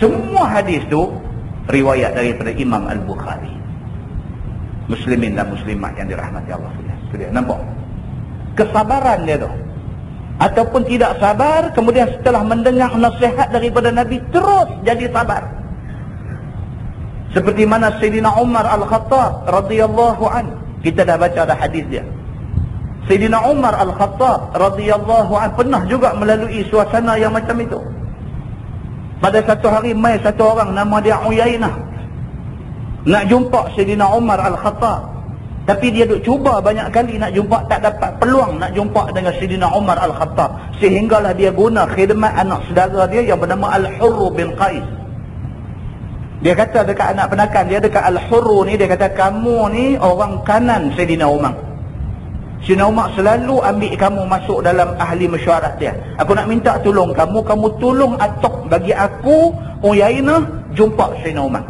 [SPEAKER 1] Semua hadis tu riwayat daripada Imam Al-Bukhari. Muslimin dan muslimat yang dirahmati Allah. Itu dia, nampak? Kesabaran dia tu. Ataupun tidak sabar, kemudian setelah mendengar nasihat daripada Nabi, terus jadi sabar. Seperti mana Sayyidina Umar Al-Khattab radhiyallahu anhu. Kita dah baca dah hadis dia. Sayyidina Umar Al-Khattab radhiyallahu anhu pernah juga melalui suasana yang macam itu. Pada satu hari mai satu orang nama dia Uyainah nak jumpa Sayyidina Umar Al-Khattab. Tapi dia duk cuba banyak kali nak jumpa, tak dapat peluang nak jumpa dengan Sayyidina Umar Al-Khattab. Sehinggalah dia guna khidmat anak saudara dia yang bernama Al-Hurr bin Qais. Dia kata dekat anak penakan dia, dekat Al-Hurr ni, dia kata, kamu ni orang kanan Sayyidina Umar. Sayyidina Umar selalu ambil kamu masuk dalam ahli mesyuarat dia. Aku nak minta tolong kamu, kamu tolong atok bagi aku Uyainah jumpa Sayyidina Umar.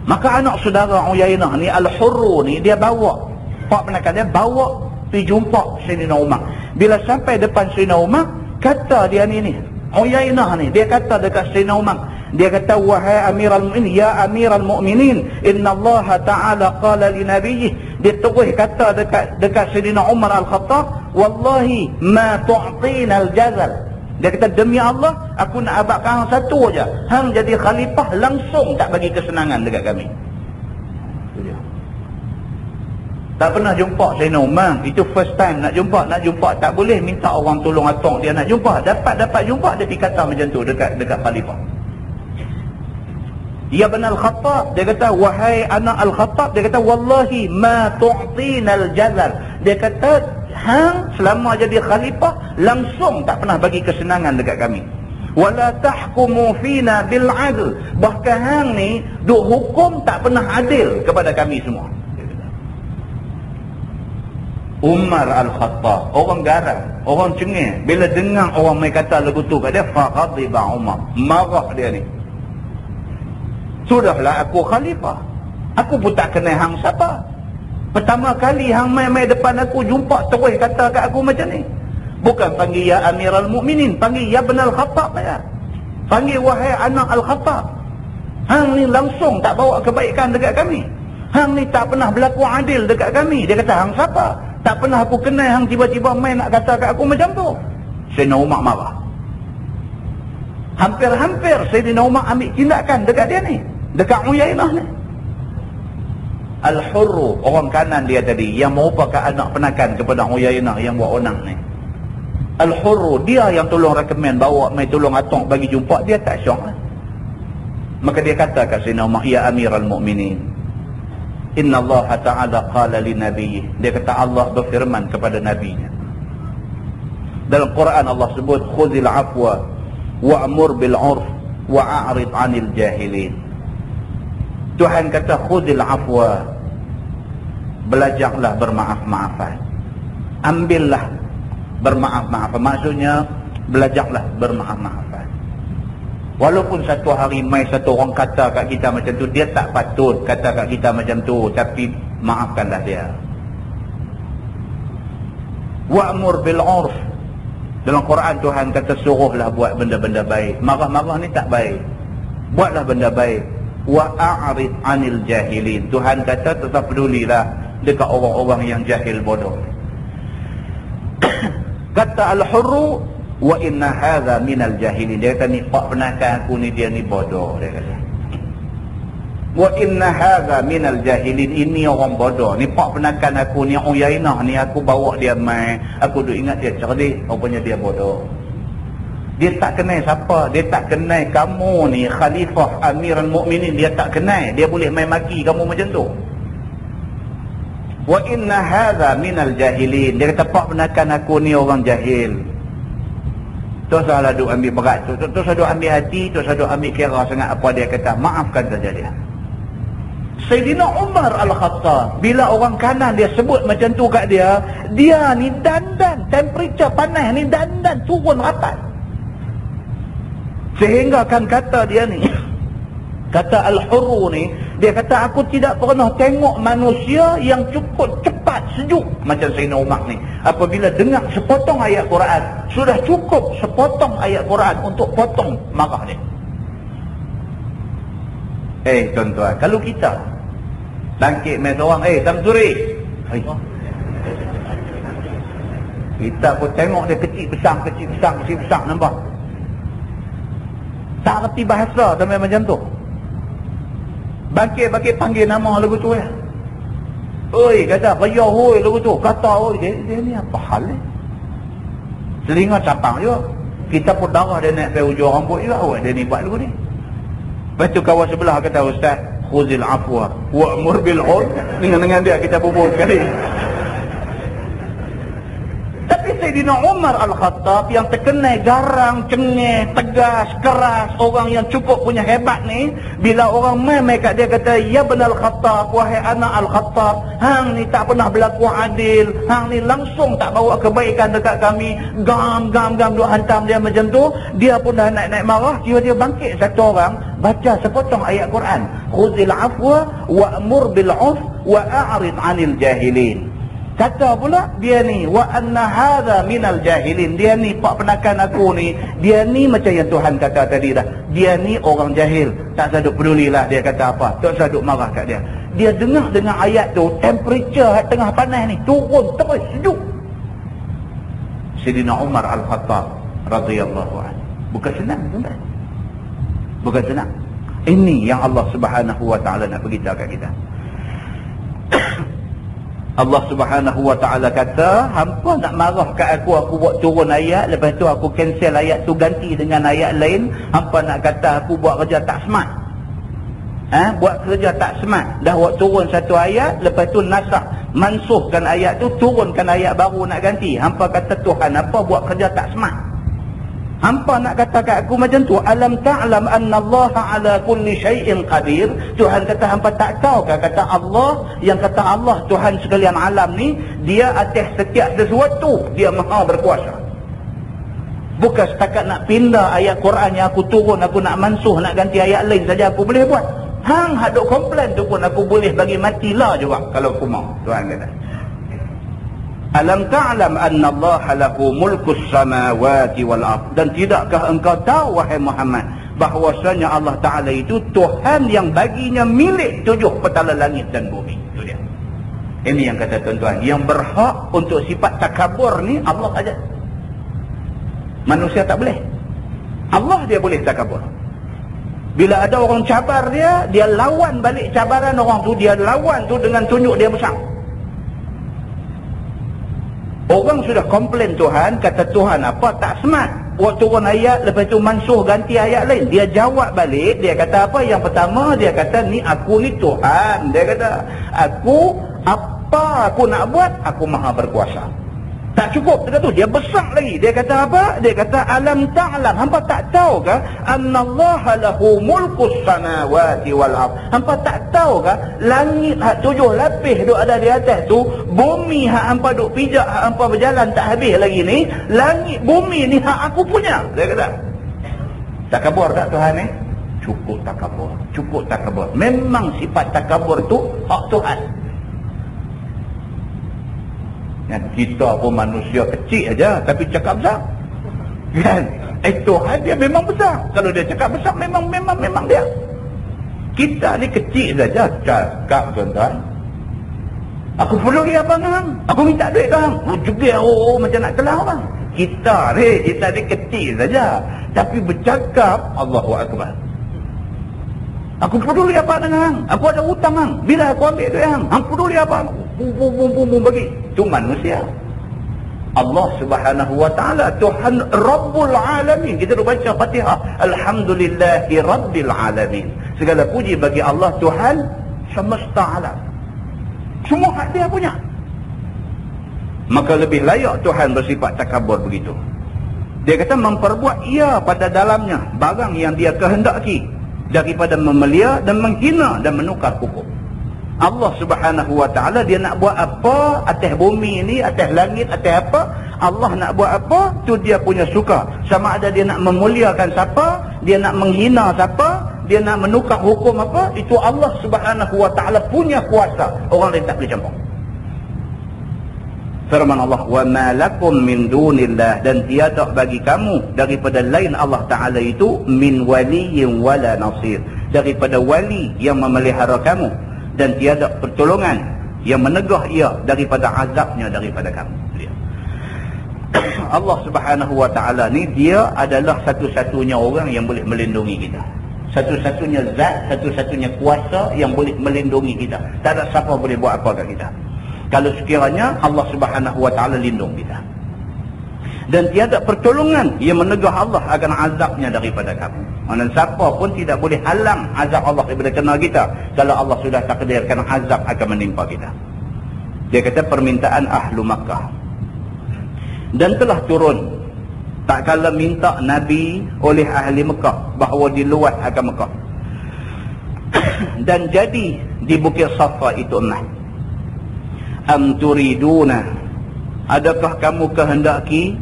[SPEAKER 1] Maka anak saudara Uyainah ni, Al-Hurr ni, dia bawa, pak penakan dia bawa pergi jumpa Sayyidina Umar. Bila sampai depan Sayyidina Umar, kata dia ni Uyainah ni, dia kata dekat Sayyidina Umar, dia kata, wahai Amiral Mu'minin, ya Amiral Mu'minin, inna Allah Ta'ala qala li nabiyih. Dia terus kata dekat Sayyidina Umar Al-Khattab, wallahi ma tu'tina al-jazal. Dia kata, demi Allah, aku nak abadkan hang satu aja, hang jadi khalifah langsung tak bagi kesenangan dekat kami. Itu dia. Tak pernah jumpa Sayyidina Umar, itu first time nak jumpa tak boleh minta orang tolong atok dia nak jumpa. Dapat jumpa, dia pergi kata macam tu dekat khalifah. Ya bin Al-Khattab, dia kata, wahai anak Al-Khattab, dia kata, wallahi ma tu'tina al-jazal. Dia kata, hang selama jadi khalifah langsung tak pernah bagi kesenangan dekat kami. Wala tahkumu fina bil adl. Bahkan hang ni duk hukum tak pernah adil kepada kami semua. Umar Al-Khattab, orang garang, orang cengeng, bila dengar orang mai kata lagu tu kat dia, faqadiba Umar, marah dia ni. Sudahlah aku khalifah, aku pun tak kenal hang siapa. Pertama kali hang mai depan aku jumpa terus kata kat aku macam ni. Bukan panggil ya Amiral Mu'minin, panggil ya bin Al-Khattab ya. Panggil wahai anak Al-Khattab. Hang ni langsung tak bawa kebaikan dekat kami. Hang ni tak pernah berlaku adil dekat kami. Dia kata, hang siapa? Tak pernah aku kenal hang tiba-tiba mai nak kata kat aku macam tu. Sayyidina Umar marah. Hampir-hampir Sayyidina Umar ambil tindakan dekat dia ni, dekat Uyainah ni. Al-Hurr, orang kanan dia tadi, yang merupakan anak penakan kepada Uyainah yang buat onang ni. Al-Hurr, dia yang tolong rekomen bawa mai tolong atok bagi jumpa, dia tak syok lah. Maka dia kata kat Sayyidina Umar, ya Amiral Mu'minin, inna Allah Ta'ala qala li nabiyih. Dia kata, Allah berfirman kepada nabinya. Dalam Quran Allah sebut, khudhil afwa wa'mur bil 'urf wa'arid 'anil jahilin. Tuhan kata, khudhil afwa, belajarlah bermaaf-maafan. Ambillah bermaaf-maafan. Maksudnya belajarlah bermaaf-maafan. Walaupun satu hari mai satu orang kata kat kita macam tu, dia tak patut kata kat kita macam tu, tapi maafkanlah dia. Wa'mur bil 'urf. Dalam Quran Tuhan kata, suruhlah buat benda-benda baik. Marah-marah ni tak baik. Buatlah benda baik. Wa'arid 'anil jahilin. Tuhan kata, tetap pedulilah dekat orang-orang yang jahil bodoh. Kata Al-Hurr, wa inna hadha minal jahilin. Dia kata, ni pak penakan aku ni, dia ni bodoh. Dia kata, wa inna hadha minal jahilin. Ini orang bodoh. Ni pak penakan aku ni, Uyainah ni, aku bawa dia mai, aku duk ingat dia cerdik, rupanya dia bodoh. Dia tak kenal siapa, dia tak kenal kamu ni Khalifah Amirul Mu'minin, dia tak kenal. Dia boleh main maki kamu macam tu. Wa inna hadha minal jahilin. Dia kata, pak penakan aku ni orang jahil. Terus salah duk ambil berat tu, terus duk ambil hati, terus duk ambil kira sangat apa dia kata. Maafkan saja dia. Sayyidina Umar Al-Khattab, bila orang kanan dia sebut macam tu kat dia, dia ni dandan, temperature panas ni dandan turun rapat. Sehingga kan kata dia ni, kata Al-Hurr ni, dia kata, aku tidak pernah tengok manusia yang cukup cepat sejuk macam Sayyidina Umar ni. Apabila dengar sepotong ayat Quran, sudah cukup sepotong ayat Quran untuk potong marah dia. Tuan-tuan, kalau kita bangkit main seorang, Samsuri, kita pun tengok dia kecil besar, nampak? Tak reti bahasa sampai macam tu. Bangkit panggil nama lagu tu ya. Oi, kata, payah oi lagu tu. Kata oi, dia ni apa hal ni? Selinga capang juga. Kita pun darah dia naik sampai ujung rambut juga. Awak dia ni buat lagu ni. Lepas tu kawan sebelah kata, Ustaz, khuzil afwa wa'mur bil 'urf. Dengan dia kita berbual sekali. Tapi Sayyidina Umar Al-Khattab yang terkenal garang, cengeng, tegas, keras, orang yang cukup punya hebat ni, bila orang mai kat dia kata, ya benar Al-Khattab, wahai anak Al-Khattab, hang ni tak pernah berlaku adil, hang ni langsung tak bawa kebaikan dekat kami, gam duk hantam dia macam tu. Dia pun dah naik marah. Dia bangkit satu orang baca sepotong ayat Quran, khuzil afwa wa'mur bil 'urf wa a'rid 'anil jahilin. Kata pula dia ni, wa anna hadha minal jahilin. Dia ni pak penakan aku ni, dia ni macam yang Tuhan kata tadi dah, dia ni orang jahil, tak saduk pedulilah dia kata apa, tak saduk marah kat dia. Dia dengar dengan ayat tu, temperature tengah panas ni turun terus sejuk. Sayyidina Umar Al-Khattab radhiyallahu anhu, bukan senang tuan-tuan, bukan senang. Ini yang Allah Subhanahu wa taala nak beritahu kat kita. Allah Subhanahu wa taala kata, hampa nak marah kat aku buat turun ayat, lepas tu aku cancel ayat tu ganti dengan ayat lain. Hampa nak kata aku buat kerja tak smart. Buat kerja tak smart. Dah buat turun satu ayat, lepas tu nasakh, mansuhkan ayat tu, turunkan ayat baru nak ganti. Hampa kata Tuhan apa buat kerja tak smart. Hampa nak kata kat aku macam tu, alam ta'lam anna Allah ala kulli syai'in qadir. Tuhan kata hampa tak tahu ke, kata Allah, yang kata Allah Tuhan sekalian alam ni, dia atas setiap sesuatu dia maha berkuasa. Bukan setakat nak pindah ayat Quran yang aku turun, aku nak mansuh, nak ganti ayat lain saja aku boleh buat. Hang haduk komplain tu pun aku boleh bagi matilah juga kalau aku mau. Tuhan kata, alam ta'lam anna Allah lahu mulkus samawati wal ard. Dan tidakkah engkau tahu wahai Muhammad, bahwasanya Allah Ta'ala itu Tuhan yang baginya milik 7 petala langit dan bumi. Itu dia. Ini yang kata tuan-tuan, yang berhak untuk sifat takabur ni Allah saja. Manusia tak boleh. Allah dia boleh takabur. Bila ada orang cabar dia lawan balik cabaran orang tu, dia lawan tu dengan tunjuk dia besar. Orang sudah komplain Tuhan, kata Tuhan apa tak smart, buat turun ayat, lepas tu mansuh ganti ayat lain. Dia jawab balik, dia kata apa? Yang pertama dia kata, ni aku ni Tuhan. Dia kata, aku apa aku nak buat, aku maha berkuasa. Tak cukup dia tu, dia besar lagi. Dia kata apa? Dia kata, alam ta'lam, hampa tak tahu ke annallaha lahu mulkus samawati wal ard. Hampa tak tahu ke langit hak 7 lapis duk ada di atas tu, bumi hak hampa duk pijak, hak hampa berjalan tak habis lagi ni, langit bumi ni hak aku punya. Dia kata, takabur tak Tuhan ni? Cukup takabur, cukup takabur. Memang sifat takabur tu hak Tuhan. Yang kita pun manusia kecil aja tapi cakap besar. Kan? Tuhan dia memang besar. Kalau dia cakap besar memang dia. Kita ni kecil saja cakap tuan-tuan. Aku perlu dia apa hang? Aku minta duit hang. Juga macam nak kelah bang. Kita ni kecil saja tapi bercakap Allahu Akbar. Aku peduli apa dengan hang? Aku ada hutang hang. Bila aku ambil duit hang? Hang peduli apa? Bum bagi. Itu manusia. Allah Subhanahu wa taala Tuhan Rabbul Alamin. Kita dah baca Fatihah, alhamdulillahi rabbil alamin. Segala puji bagi Allah Tuhan semesta alam. Semua hak dia punya. Maka lebih layak Tuhan bersifat takabur begitu. Dia kata memperbuat ia pada dalamnya barang yang dia kehendaki daripada memelia dan menghina dan menukar hukum. Allah Subhanahu wa taala dia nak buat apa atas bumi ni, atas langit, atas apa, Allah nak buat apa tu dia punya suka. Sama ada dia nak memuliakan siapa, dia nak menghina siapa, dia nak menukar hukum apa, itu Allah Subhanahu wa taala punya kuasa. Orang lain tak boleh campur. Firman Allah, wa ma lakum min dunillah, dan tiada bagi kamu daripada lain Allah Taala itu min waliyyin wala nasir,
[SPEAKER 2] daripada wali yang memelihara kamu, dan tiada pertolongan yang menegah ia daripada azabnya daripada kamu. Allah Subhanahu wa ta'ala ni, dia adalah satu-satunya orang yang boleh melindungi kita, satu-satunya zat, satu-satunya kuasa yang boleh melindungi kita. Tak ada siapa boleh buat apa kat kita kalau sekiranya Allah Subhanahu wa ta'ala lindung kita. Dan tiada pertolongan yang menegah Allah akan azabnya daripada kamu. Maksudnya siapa pun tidak boleh halang azab Allah daripada kena kita kalau Allah sudah takdirkan azab akan menimpa kita. Dia kata permintaan ahlu Makkah. Dan telah turun tak kala minta Nabi oleh ahli Mekah bahawa diluat akan Mekah. Dan jadi di Bukit Safa itu emas. Am turiduna, adakah kamu kehendaki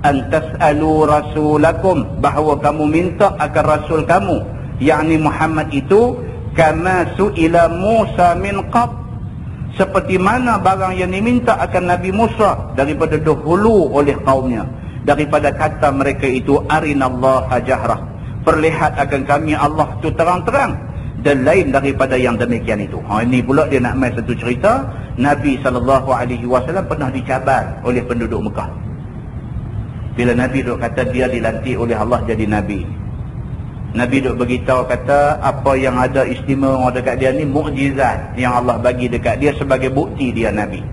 [SPEAKER 2] an tas'alu rasulakum, bahawa kamu minta akan rasul kamu, yakni Muhammad itu, kama su'ila Musa min qab, seperti mana barang yang diminta akan Nabi Musa daripada dahulu oleh kaumnya, daripada kata mereka itu arinallaha jahrah, perlihat akan kami Allah tu terang-terang, dan lain daripada yang demikian itu. Ini pula dia nak main satu cerita. Nabi SAW pernah dicabar oleh penduduk Mekah. Bila Nabi duk kata dia dilantik oleh Allah jadi Nabi, Nabi duk beritahu kata apa yang ada istimewa dekat dia ni mukjizat yang Allah bagi dekat dia sebagai bukti dia Nabi.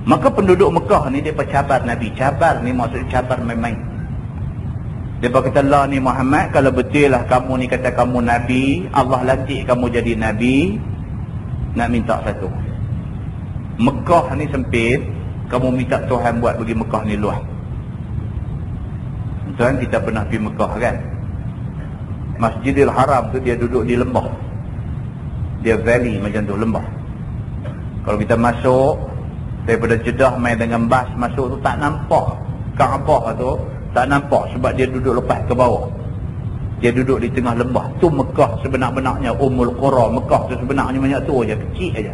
[SPEAKER 2] Maka penduduk Mekah ni dia cabar Nabi. Cabar ni maksud cabar main-main. Dia kata, lah ni Muhammad, kalau betul lah kamu ni kata kamu Nabi, Allah lantik kamu jadi Nabi, nak minta satu. Mekah ni sempit, kamu minta Tuhan buat bagi Mekah ni luas. Tuhan, kita pernah pergi Mekah kan? Masjidil Haram tu dia duduk di lembah. Dia valley macam tu, lembah. Kalau kita masuk daripada Jeddah main dengan bas masuk tu tak nampak Kaabah tu, tak nampak sebab dia duduk lepas ke bawah. Dia duduk di tengah lembah. Tu Mekah sebenar-benarnya, Ummul Qura. Mekah tu sebenarnya banyak tu aja, kecil aja.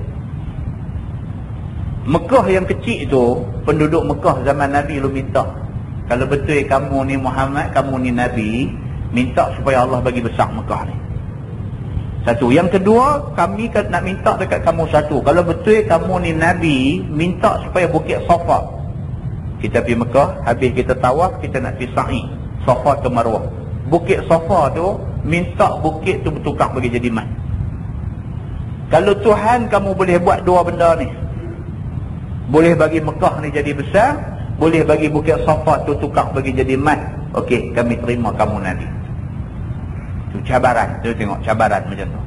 [SPEAKER 2] Mekah yang kecil tu, penduduk Mekah zaman Nabi lu minta, kalau betul kamu ni Muhammad, kamu ni Nabi, minta supaya Allah bagi besar Mekah ni. Satu. Yang kedua, kami nak minta dekat kamu satu. Kalau betul kamu ni Nabi, minta supaya Bukit Safa. Kita pergi Mekah, habis kita tawaf, kita nak pergi sa'i Safa ke Marwah. Bukit Safa tu, minta bukit tu bertukar bagi jadi emas. Kalau Tuhan kamu boleh buat dua benda ni, boleh bagi Mekah ni jadi besar, boleh bagi Bukit Safa tu tukar bagi jadi emas, okey, kami terima kamu Nabi. Tu cabaran. Tu tengok cabaran macam tu.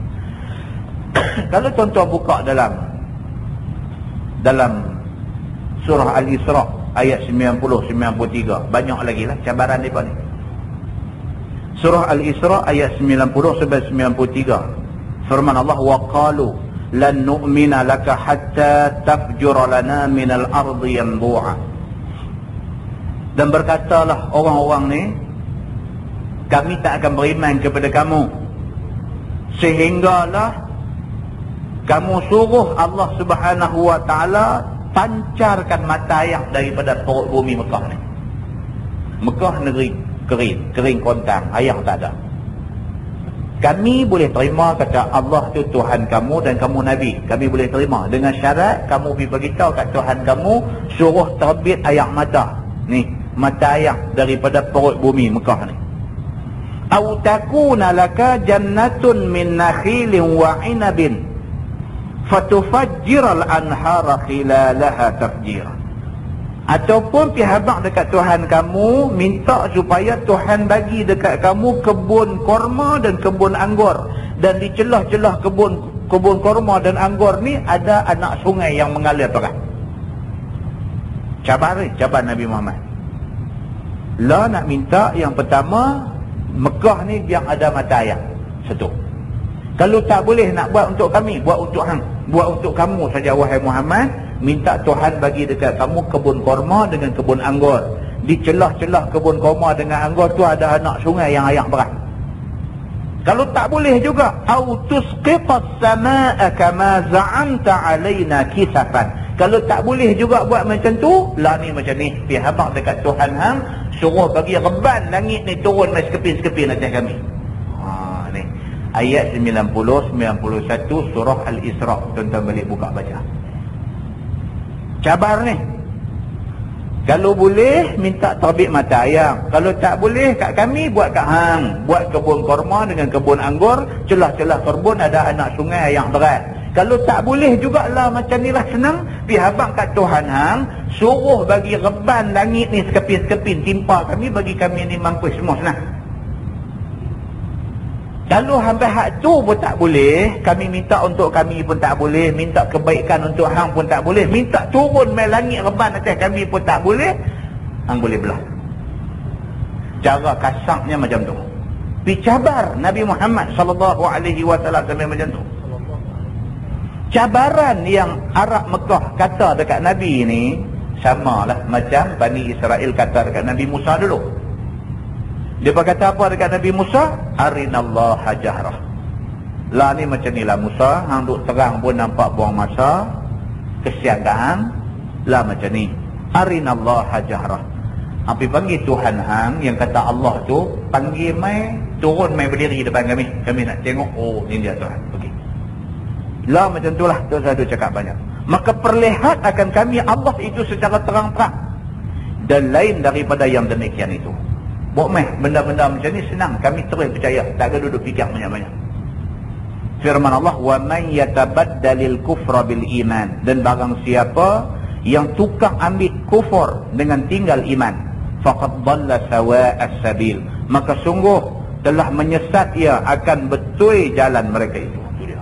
[SPEAKER 2] Kalau tuan-tuan buka dalam surah Al-Isra ayat 90-93, banyak lagi lah cabaran mereka ni. Surah Al-Isra ayat 90-93, firman Allah, wa qalu lan nu'mina laka hatta tafjura lana minal ardi yanbu'a. Dan berkatalah orang-orang ni, kami tak akan beriman kepada kamu sehinggalah kamu suruh Allah Subhanahu wa ta'ala pancarkan mata air daripada perut bumi Mekah ni. Mekah negeri kering kontang, air tak ada. Kami boleh terima kata Allah tu Tuhan kamu dan kamu Nabi, kami boleh terima dengan syarat kamu pergi beritahu kat Tuhan kamu suruh terbit air mata ni, mata air daripada perut bumi Mekah ni. Au takuna laka jannatun min nakhilin wa 'inabin fatufajjiral anhara khilalaha tafjira. Ataupun pihak dekat Tuhan kamu minta supaya Tuhan bagi dekat kamu kebun korma dan kebun anggur, dan di celah-celah kebun korma dan anggur ni ada anak sungai yang mengalir terang. Cabar Nabi Muhammad. La nak minta yang pertama, Mekah ni yang ada mata air. Satu. Kalau tak boleh nak buat untuk kami, buat untuk hang, buat untuk kamu saja wahai Muhammad, minta Tuhan bagi dekat kamu kebun korma dengan kebun anggur. Di celah-celah kebun korma dengan anggur tu ada anak sungai yang air beras. Kalau tak boleh juga, au tusqitas samaa kama za'amta alaina kisafan. Kalau tak boleh juga buat macam tu, lah ni macam ni, pihak dekat Tuhan hang suruh bagi reban langit ni turun mai sekepin-sekepin atas kami. Ni.
[SPEAKER 1] Ayat 90-91 surah Al-Isra. Tuan-tuan balik buka baca. Cabar ni. Kalau boleh minta terbit mata ayam. Kalau tak boleh kat kami buat kat hang. Buat kebun korma dengan kebun anggur. Celah-celah kebun ada anak sungai yang berat. Kalau tak boleh jugalah macam ni lah senang. Pi habang kat Tuhan hang. Suruh bagi reban langit ni sekepin-sekepin. Timpa kami bagi kami ni mampus semua senang. Kalau sampai hak tu pun tak boleh, kami minta untuk kami pun tak boleh, minta kebaikan untuk hang pun tak boleh, minta turun mai langit reban atas kami pun tak boleh, hang boleh belah. Cara kasarnya macam tu. Dicabar Nabi Muhammad sallallahu alaihi wasallam macam tu. Cabaran yang Arab Mekah kata dekat Nabi ni samalah macam Bani Israel kata dekat Nabi Musa dulu. Dia kata apa dekat Nabi Musa? Arinallaha jahrah. Lah ni macam ni lah Musa, hang duk terang pun nampak buang masa, kesiagaan. Lah macam ni. Arinallaha jahrah. Api panggil Tuhan hang yang kata Allah tu, panggil mai, turun mai berdiri depan kami. Kami nak tengok, oh ni dia Tuhan. Okey. Lah macam tu lah, tu saya cakap banyak. Maka perlihat akan kami Allah itu secara terang-terang. Dan lain daripada yang demikian itu. Buat benda-benda macam ni senang. Kami terus percaya. Tak ada duduk fikir banyak-banyak. Firman Allah, وَمَنْ يَتَبَدَّلِ الْكُفْرَ بِالْإِيمَانِ. Dan barang siapa yang tukar ambil kufur dengan tinggal iman, فَقَدْ ضَلَّ سَوَاءَ السَّبِيلِ. Maka sungguh telah menyesat ia akan betul jalan mereka itu. Itu dia.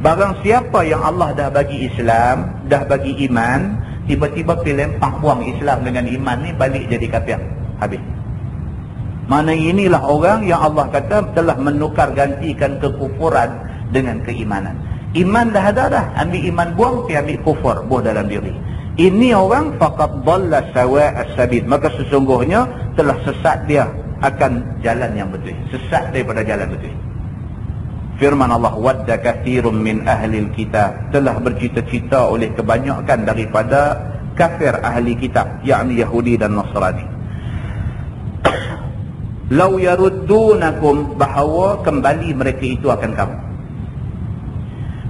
[SPEAKER 1] Barang siapa yang Allah dah bagi Islam, dah bagi iman, tiba-tiba pergi lempang buang Islam dengan iman ni, balik jadi kafir. Habis. Mana inilah orang yang Allah kata telah menukar gantikan kekufuran dengan keimanan. Iman dah ada dah, ambil iman buang, pergi ambil kufur, buah dalam diri. Ini orang faqad dhalla sawa'as sabil. Maka sesungguhnya telah sesat dia akan jalan yang betul. Sesat daripada jalan betul. Firman Allah, wadda katsirun min ahlil kitab. Telah bercita-cita oleh kebanyakan daripada kafir ahli kitab, yakni Yahudi dan Nasrani. Lau yaruddunakum, bahawa kembali mereka itu akan kamu.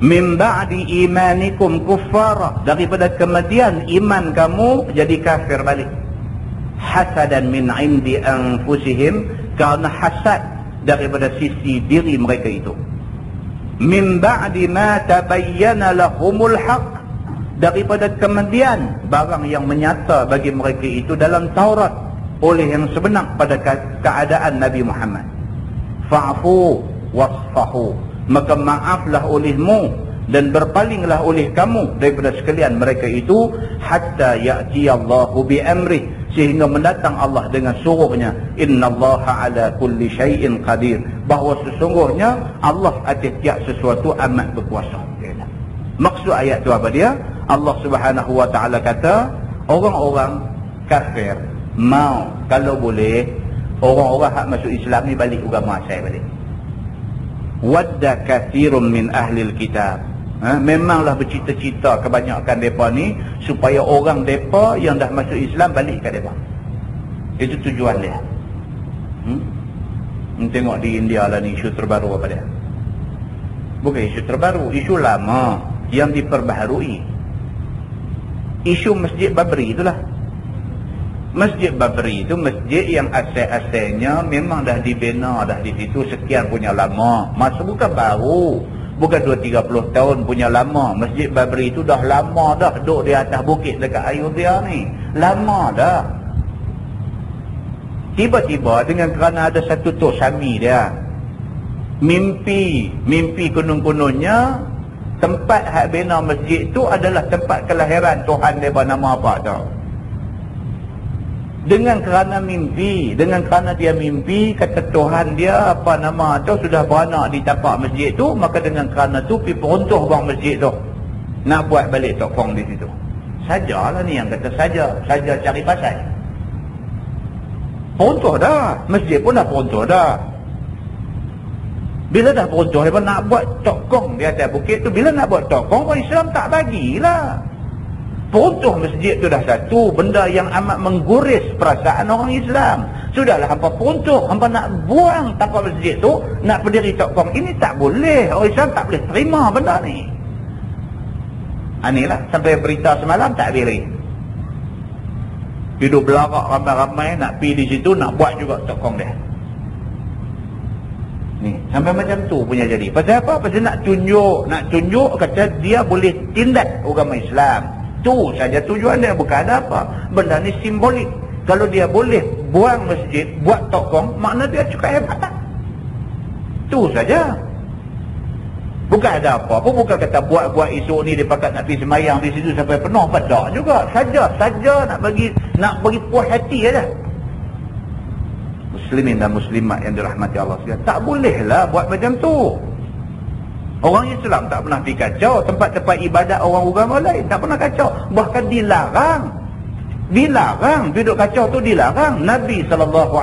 [SPEAKER 1] Min ba'di imanikum kuffara, daripada kemudian iman kamu jadi kafir balik. Hasadan min indi anfusihim, kerana hasad daripada sisi diri mereka itu. Min ba'di ma tabayyana lahumul haq, daripada kemudian barang yang menyata bagi mereka itu dalam Taurat oleh yang sebenar pada keadaan Nabi Muhammad. Fa'fu wasfahu, maka maaflah olehmu dan berpalinglah oleh kamu daripada sekalian mereka itu, hatta ya'tiyallahu bi amri, sehingga mendatang Allah dengan suruhnya. Innallaha ala kulli syai'in qadir, bahawa sesungguhnya Allah atas tiap sesuatu amat berkuasa. Maksud ayat tu apa dia? Allah Subhanahu wa taala kata orang-orang kafir mau, kalau boleh, orang-orang hak masuk Islam ni balik agama asal balik. Wadda katsirun min ahlil kitab. Memanglah bercita-cita kebanyakan mereka ni supaya orang mereka yang dah masuk Islam balik ke mereka. Itu tujuan dia. Tengok di India lah ni, isu terbaru apa dia? Bukan isu terbaru, isu lama yang diperbaharui. Isu Masjid Babri itulah. Masjid Babri itu masjid yang asal-asalnya memang dah dibina dah di situ sekian punya lama. Masa bukan baru, bukan 2-30 tahun punya lama. Masjid Babri itu dah lama dah duduk di atas bukit dekat Ayodhya ni. Lama dah. Tiba-tiba dengan kerana ada satu Tok Sami dia, mimpi kunun-kununnya tempat hak bina masjid itu adalah tempat kelahiran Tuhan dia bernama apa tau. Dengan kerana dia mimpi, kata Tuhan dia apa nama tu sudah beranak di tapak masjid tu, maka dengan kerana tu pergi peruntuh bang masjid tu, nak buat balik tokong di situ. Sajalah ni yang kata saja cari pasal. Peruntuh dah, masjid pun dah peruntuh dah. Bila dah peruntuh, dia nak buat tokong di atas bukit tu. Bila nak buat tokong, orang Islam tak bagilah. Peruntuh masjid tu dah satu benda yang amat mengguris perasaan orang Islam. Sudahlah hampa peruntuk, hampa nak buang tapak masjid tu, nak berdiri tokong. Ini tak boleh. Orang Islam tak boleh terima benda ni. Inilah sampai berita semalam tak diri. Hidup belarak ramai-ramai nak pergi di situ, nak buat juga tokong dia. Ni, sampai macam tu punya jadi. Pasal apa? Pasal nak tunjuk kata dia boleh tindak agama Islam. Tu saja tujuan dia, bukan ada apa. Benda ni simbolik. Kalau dia boleh buang masjid, buat tokong, makna dia cukup hebat. Tu saja. Bukan ada apa-apa, bukan kata buat-buat esok ni dia pakat nak pergi semayang di situ sampai penuh. Tak juga. Saja nak bagi puas hati aja. Muslimin dan muslimat yang dirahmati Allah sekalian, tak bolehlah buat macam tu. Orang Islam tak pernah pergi kacau tempat-tempat ibadat orang agama lain, tak pernah kacau. Bahkan dilarang duduk kacau tu, dilarang. Nabi SAW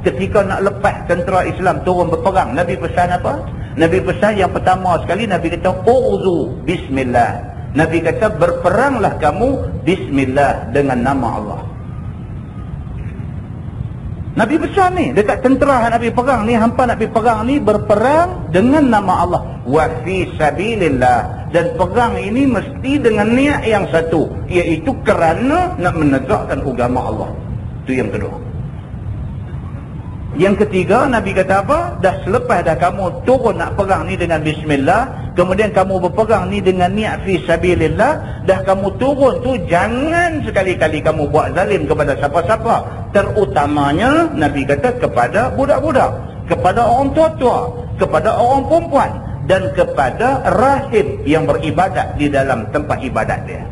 [SPEAKER 1] ketika nak lepas tentera Islam turun berperang, Nabi pesan apa? Nabi pesan yang pertama sekali, Nabi kata uzu bismillah. Nabi kata berperanglah kamu bismillah, dengan nama Allah. Nabi pesan ni dekat tentera yang Nabi perang ni, hampa nak pergi perang ni berperang dengan nama Allah. Wa fi sabilillah. Dan perang ini mesti dengan niat yang satu, iaitu kerana nak menegakkan agama Allah. Itu yang kedua. Yang ketiga, Nabi kata apa? Dah selepas dah kamu turun nak perang ni dengan bismillah, kemudian kamu berperang ni dengan niat fi sabilillah, dah kamu turun tu jangan sekali-kali kamu buat zalim kepada siapa-siapa, terutamanya Nabi kata kepada budak-budak, kepada orang tua-tua, kepada orang perempuan, dan kepada rahib yang beribadat di dalam tempat ibadat dia.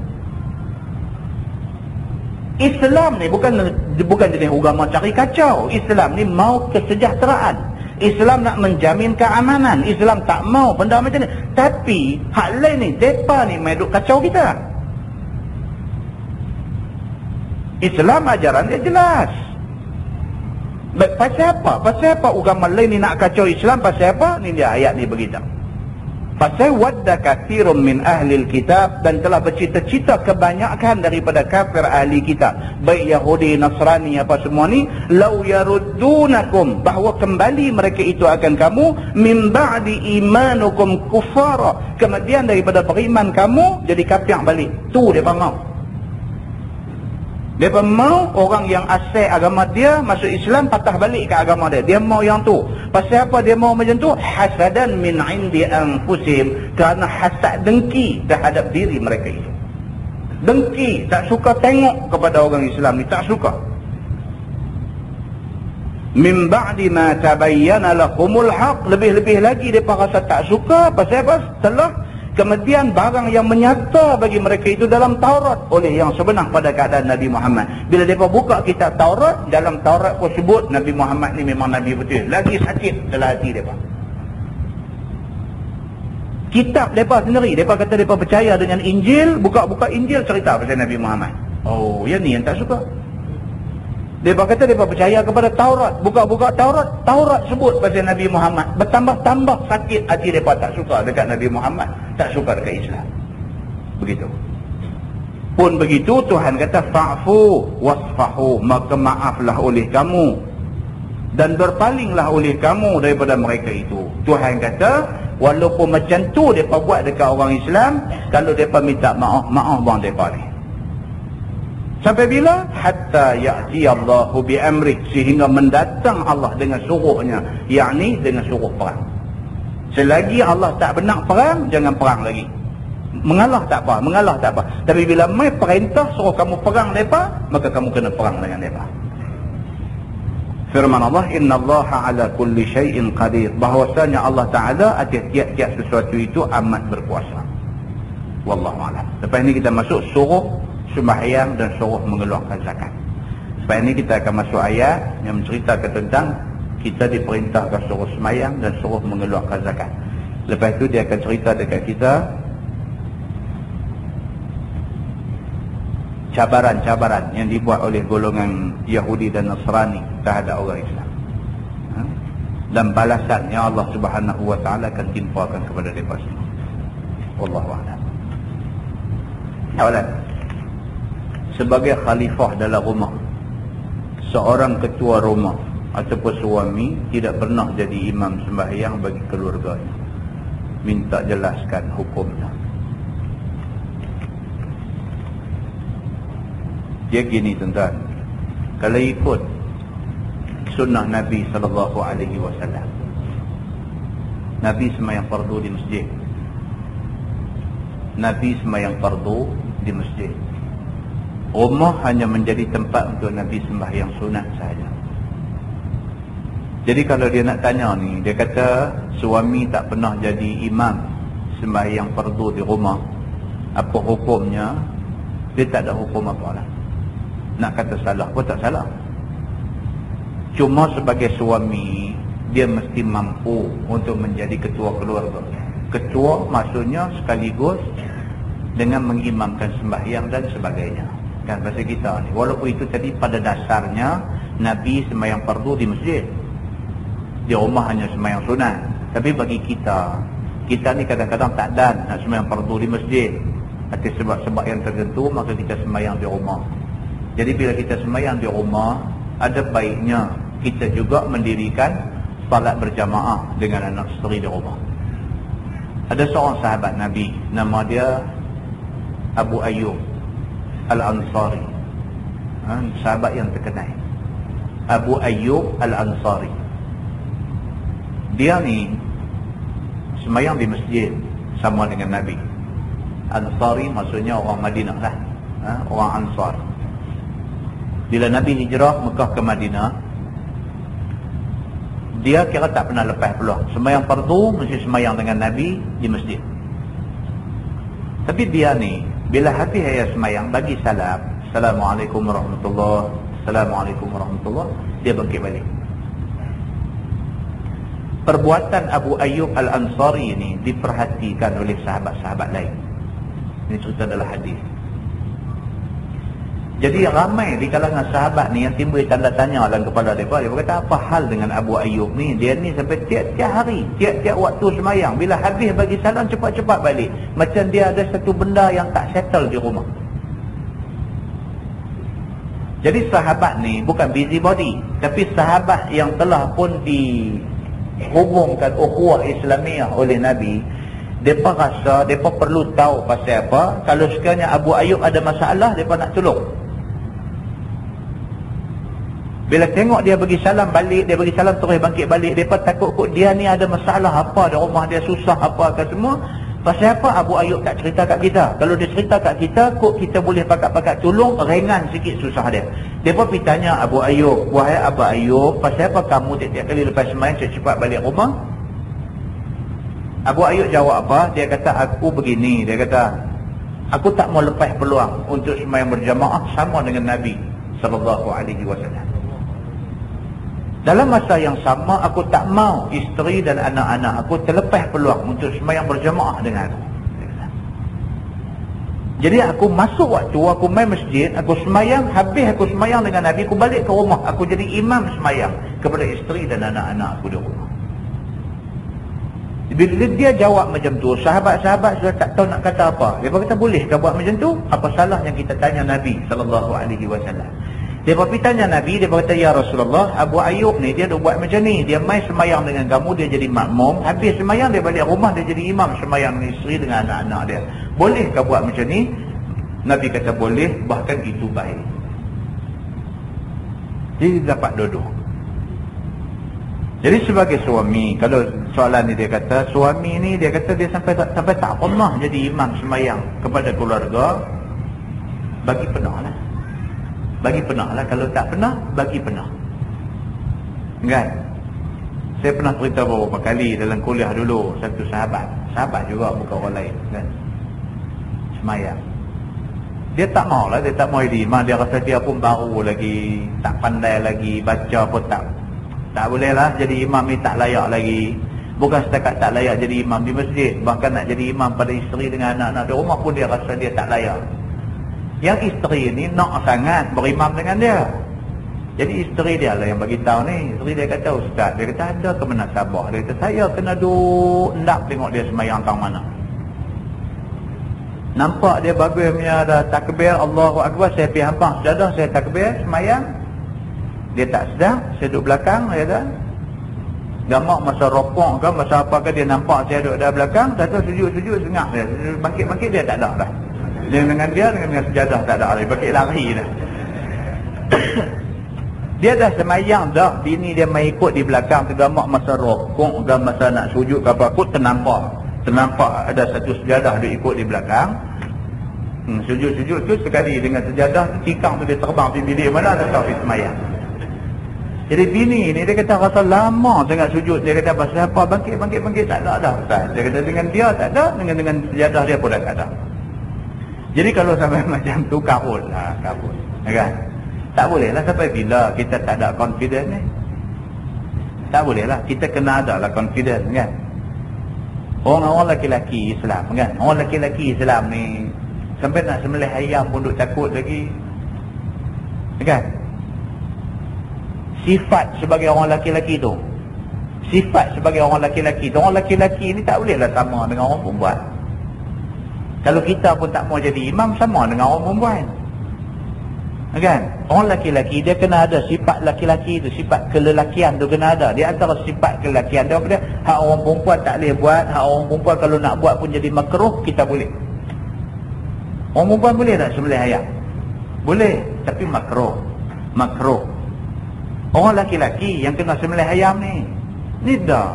[SPEAKER 1] Islam ni bukan jenis agama cari kacau. Islam ni mau kesejahteraan. Islam nak menjamin keamanan. Islam tak mau benda macam ni. Tapi hak lain ni, depa ni mai duk kacau kita. Islam ajaran dia jelas. Pasal apa? Pasal apa agama lain ni nak kacau Islam? Pasal apa? Ni dia ayat ni beritahu. Pasal wadda kathirun min ahlil kitab, dan telah bercita-cita kebanyakan daripada kafir ahli kitab, baik Yahudi, Nasrani, apa semua ni, lau yaruddunakum, bahawa kembali mereka itu akan kamu, min ba'di imanukum kufara, kemudian daripada beriman kamu jadi kafir balik. Tu mereka mau. Mereka mau orang yang asal agama dia masuk Islam patah balik ke agama dia. Dia mau yang tu. Pasal apa dia mau macam tu? Hasadan min indi anfusihim, kerana hasad, dengki terhadap diri mereka itu. Dengki, tak suka tengok kepada orang Islam ni, tak suka. Min ba'di ma tabayyana lahumul haq, lebih-lebih lagi mereka rasa tak suka. Pasal apa? Setelah kemudian barang yang menyata bagi mereka itu dalam Taurat oleh yang sebenar pada keadaan Nabi Muhammad. Bila mereka buka kitab Taurat, dalam Taurat pun sebut Nabi Muhammad ni memang Nabi betul. Lagi sakit dalam hati mereka. Kitab mereka sendiri, mereka kata mereka percaya dengan Injil, buka-buka Injil cerita pasal Nabi Muhammad. Oh, yang ni yang tak suka. Mereka kata mereka percaya kepada Taurat, buka-buka Taurat, Taurat sebut pasal Nabi Muhammad. Bertambah-tambah sakit hati mereka, tak suka dekat Nabi Muhammad, tak suka dekat Islam. Begitu. Pun begitu Tuhan kata fa'fu wasfahu, maka maaflah oleh kamu dan berpalinglah oleh kamu daripada mereka itu. Tuhan kata walaupun macam tu mereka buat dekat orang Islam, kalau mereka minta maaf, maaf bang mereka ni. Sampai bila? Hatta ya'ti Allahu bi amri, sehingga mendatang Allah dengan suruhnya, yakni dengan suruh perang. Selagi Allah tak benak perang, jangan perang lagi. Mengalah tak apa. Tapi bila mai perintah suruh kamu perang mereka, maka kamu kena perang dengan mereka. Firman Allah, innallaha ala kulli syai'in qadir, bahwasanya Allah Ta'ala atas tiap-tiap sesuatu itu amat berkuasa. Wallahu a'lam. Lepas ini kita masuk suruh sembahyang dan suruh mengeluarkan zakat. Lepas ini kita akan masuk ayat yang menceritakan tentang kita diperintahkan suruh sembahyang dan suruh mengeluarkan zakat. Lepas itu dia akan cerita dekat kita cabaran-cabaran yang dibuat oleh golongan Yahudi dan Nasrani terhadap orang Islam, dan balasan yang Allah Subhanahu wa taala akan timpakan kepada mereka semua. Wallahu a'lam. Awalan, sebagai khalifah dalam rumah,
[SPEAKER 2] seorang ketua rumah ataupun suami tidak pernah jadi imam sembahyang bagi keluarganya. Minta jelaskan hukumnya. Dia gini tuan-tuan, kalau ikut sunnah Nabi SAW, Nabi sembahyang fardu di masjid. Nabi sembahyang fardu di masjid. Rumah hanya menjadi tempat untuk Nabi sembahyang sunat sahaja. Jadi kalau dia nak tanya ni, dia kata suami tak pernah jadi imam sembahyang fardu di rumah, apa hukumnya? Dia tak ada hukum apa lah. Nak kata salah pun tak salah. Cuma sebagai suami, dia mesti mampu untuk menjadi ketua keluarga. Ketua maksudnya sekaligus dengan mengimamkan sembahyang dan sebagainya. Kan bahasa kita ni. Walaupun itu tadi pada dasarnya Nabi sembahyang fardu di masjid. Di rumah hanya sembahyang sunat. Tapi bagi kita ni kadang-kadang tak dan nak sembahyang fardu di masjid. Atas sebab-sebab yang tertentu, maka kita sembahyang di rumah. Jadi bila kita sembahyang di rumah, ada baiknya kita juga mendirikan salat berjamaah dengan anak isteri di rumah. Ada seorang sahabat Nabi, nama dia Abu Ayyub Al-Ansari. Sahabat yang terkenal, Abu Ayyub Al-Ansari. Dia ni sembahyang di masjid sama dengan Nabi. Ansari maksudnya orang Madinah lah, orang Ansar. Bila Nabi hijrah Mekah ke Madinah, dia kira tak pernah lepas peluang. Sembahyang fardu mesti sembahyang dengan Nabi di masjid. Tapi dia ni bila habis ayat sembahyang bagi salam, Assalamualaikum warahmatullahi, Assalamualaikum warahmatullahi, dia bangkit balik. Perbuatan Abu Ayyub Al-Ansari ini diperhatikan oleh sahabat-sahabat lain. Ini cerita adalah hadis. Jadi ramai di kalangan sahabat ni yang timbul tanda tanya dalam kepala mereka. Dia berkata, apa hal dengan Abu Ayyub ni? Dia ni sampai tiap-tiap hari, tiap-tiap waktu sembahyang, bila habis bagi salam cepat-cepat balik. Macam dia ada satu benda yang tak settle di rumah. Jadi sahabat ni bukan busybody, tapi sahabat yang telah pun dihubungkan ukhuwah Islamiah oleh Nabi. Mereka rasa mereka perlu tahu pasal apa. Kalau sekiranya Abu Ayyub ada masalah, mereka nak tolong. Bila tengok dia bagi salam balik, dia bagi salam terus bangkit balik, mereka takut kot dia ni ada masalah apa, di rumah dia susah apa ke semua. Pasal apa Abu Ayyub tak cerita kat kita? Kalau dia cerita kat kita, kot kita boleh pakat-pakat tolong, ringan sikit susah dia. Mereka pergi tanya Abu Ayyub, wahai Abu Ayyub, pasal apa kamu tiap-tiap kali lepas sembahyang cepat-cepat balik rumah? Abu Ayyub jawab apa? Dia kata, aku begini. Dia kata, aku tak mau lepas peluang untuk sembahyang berjamaah sama dengan Nabi SAW. Dalam masa yang sama, aku tak mau isteri dan anak-anak aku terlepas peluang untuk sembahyang berjamaah dengan aku. Jadi aku masuk waktu, aku main masjid, aku sembahyang, habis aku sembahyang dengan Nabi, aku balik ke rumah, aku jadi imam sembahyang kepada isteri dan anak-anak aku di rumah. Bila dia jawab macam tu, sahabat-sahabat sudah tak tahu nak kata apa. Dia kata, boleh ke buat macam tu? Apa salah yang kita tanya Nabi SAW? Dia pergi tanya Nabi, dia kata, ya Rasulullah, Abu Ayyub ni dia dah buat macam ni. Dia main sembahyang dengan kamu, dia jadi makmum. Habis sembahyang, dia balik rumah, dia jadi imam sembahyang dengan isteri dengan anak-anak dia. Boleh ke buat macam ni? Nabi kata boleh, bahkan itu baik. Jadi dapat duduk. Jadi sebagai suami, kalau soalan ni dia kata, suami ni dia kata dia sampai tak pernah jadi imam sembahyang kepada keluarga, bagi pernah lah. Bagi pernah lah, kalau tak pernah, bagi pernah. Kan? Saya pernah cerita beberapa kali dalam kuliah dulu, satu sahabat juga, bukan orang lain kan, sembahyang. Dia tak mau lah, dia tak mau jadi imam. Dia rasa dia pun baru lagi, tak pandai lagi, baca pun tak boleh lah jadi imam ni, tak layak lagi. Bukan setakat tak layak jadi imam di masjid, bahkan nak jadi imam pada isteri dengan anak-anak di rumah pun dia rasa dia tak layak. Yang isteri ni nak sangat berimam dengan dia. Jadi isteri dia lah yang bagi tahu ni. Isteri dia kata, ustaz, dia kata ada ke mana sabar? Dia kata, saya kena duduk nak tengok dia sembahyang tang mana. Nampak dia bagus punya dah takbir Allahu Akbar, saya pergi hampang sejadah, saya takbir sembahyang.
[SPEAKER 1] Dia tak sedar, saya duduk belakang, dia kata. Gamak masa rokok ke, masa apa ke, dia nampak saya duduk dalam belakang, tak tahu sujud-sujud, sengak dia. Bangkit-bangkit dia tak ada dah. Dia dengan sejadah tak ada, dia bangkit lari dah. Dia dah semayang dah, bini dia main ikut di belakang, tergamak masa rokok ke, masa nak sujud ke apa, kot ternampak ada satu sejadah dia ikut di belakang. Sujud-sujud tu sekali dengan sejadah tu, cikang tu dia terbang pergi bilik mana, tak tahu dia semayang. Jadi bini ni dia kata rasa lama sangat sujud, dia kata pasal apa, bangkit tak ada dah Ustaz. Dia kata dengan dia tak ada, dengan sejadah dia pun dah tak ada. Jadi kalau sampai macam tu kabul lah, kan? Tak boleh lah sampai bila kita tak ada confidence ni. Tak boleh lah, kita kena ada lah confidence kan. Orang-orang lelaki Islam kan, orang lelaki Islam ni sampai nak sembelih ayam pun duk takut lagi kan. Sifat sebagai orang lelaki tu, orang lelaki ni tak boleh lah sama dengan orang perempuan. Kalau kita pun tak mau jadi imam, sama dengan orang perempuan kan. Orang lelaki dia kena ada sifat lelaki tu, sifat kelelakian tu kena ada. Dia antara sifat kelelakian dia apa dia, hak orang perempuan tak boleh buat, hak orang perempuan kalau nak buat pun jadi makruh, kita boleh. Orang perempuan boleh tak sembelih ayam? Boleh, tapi makruh. Orang lelaki yang kena sembelih ayam ni dah.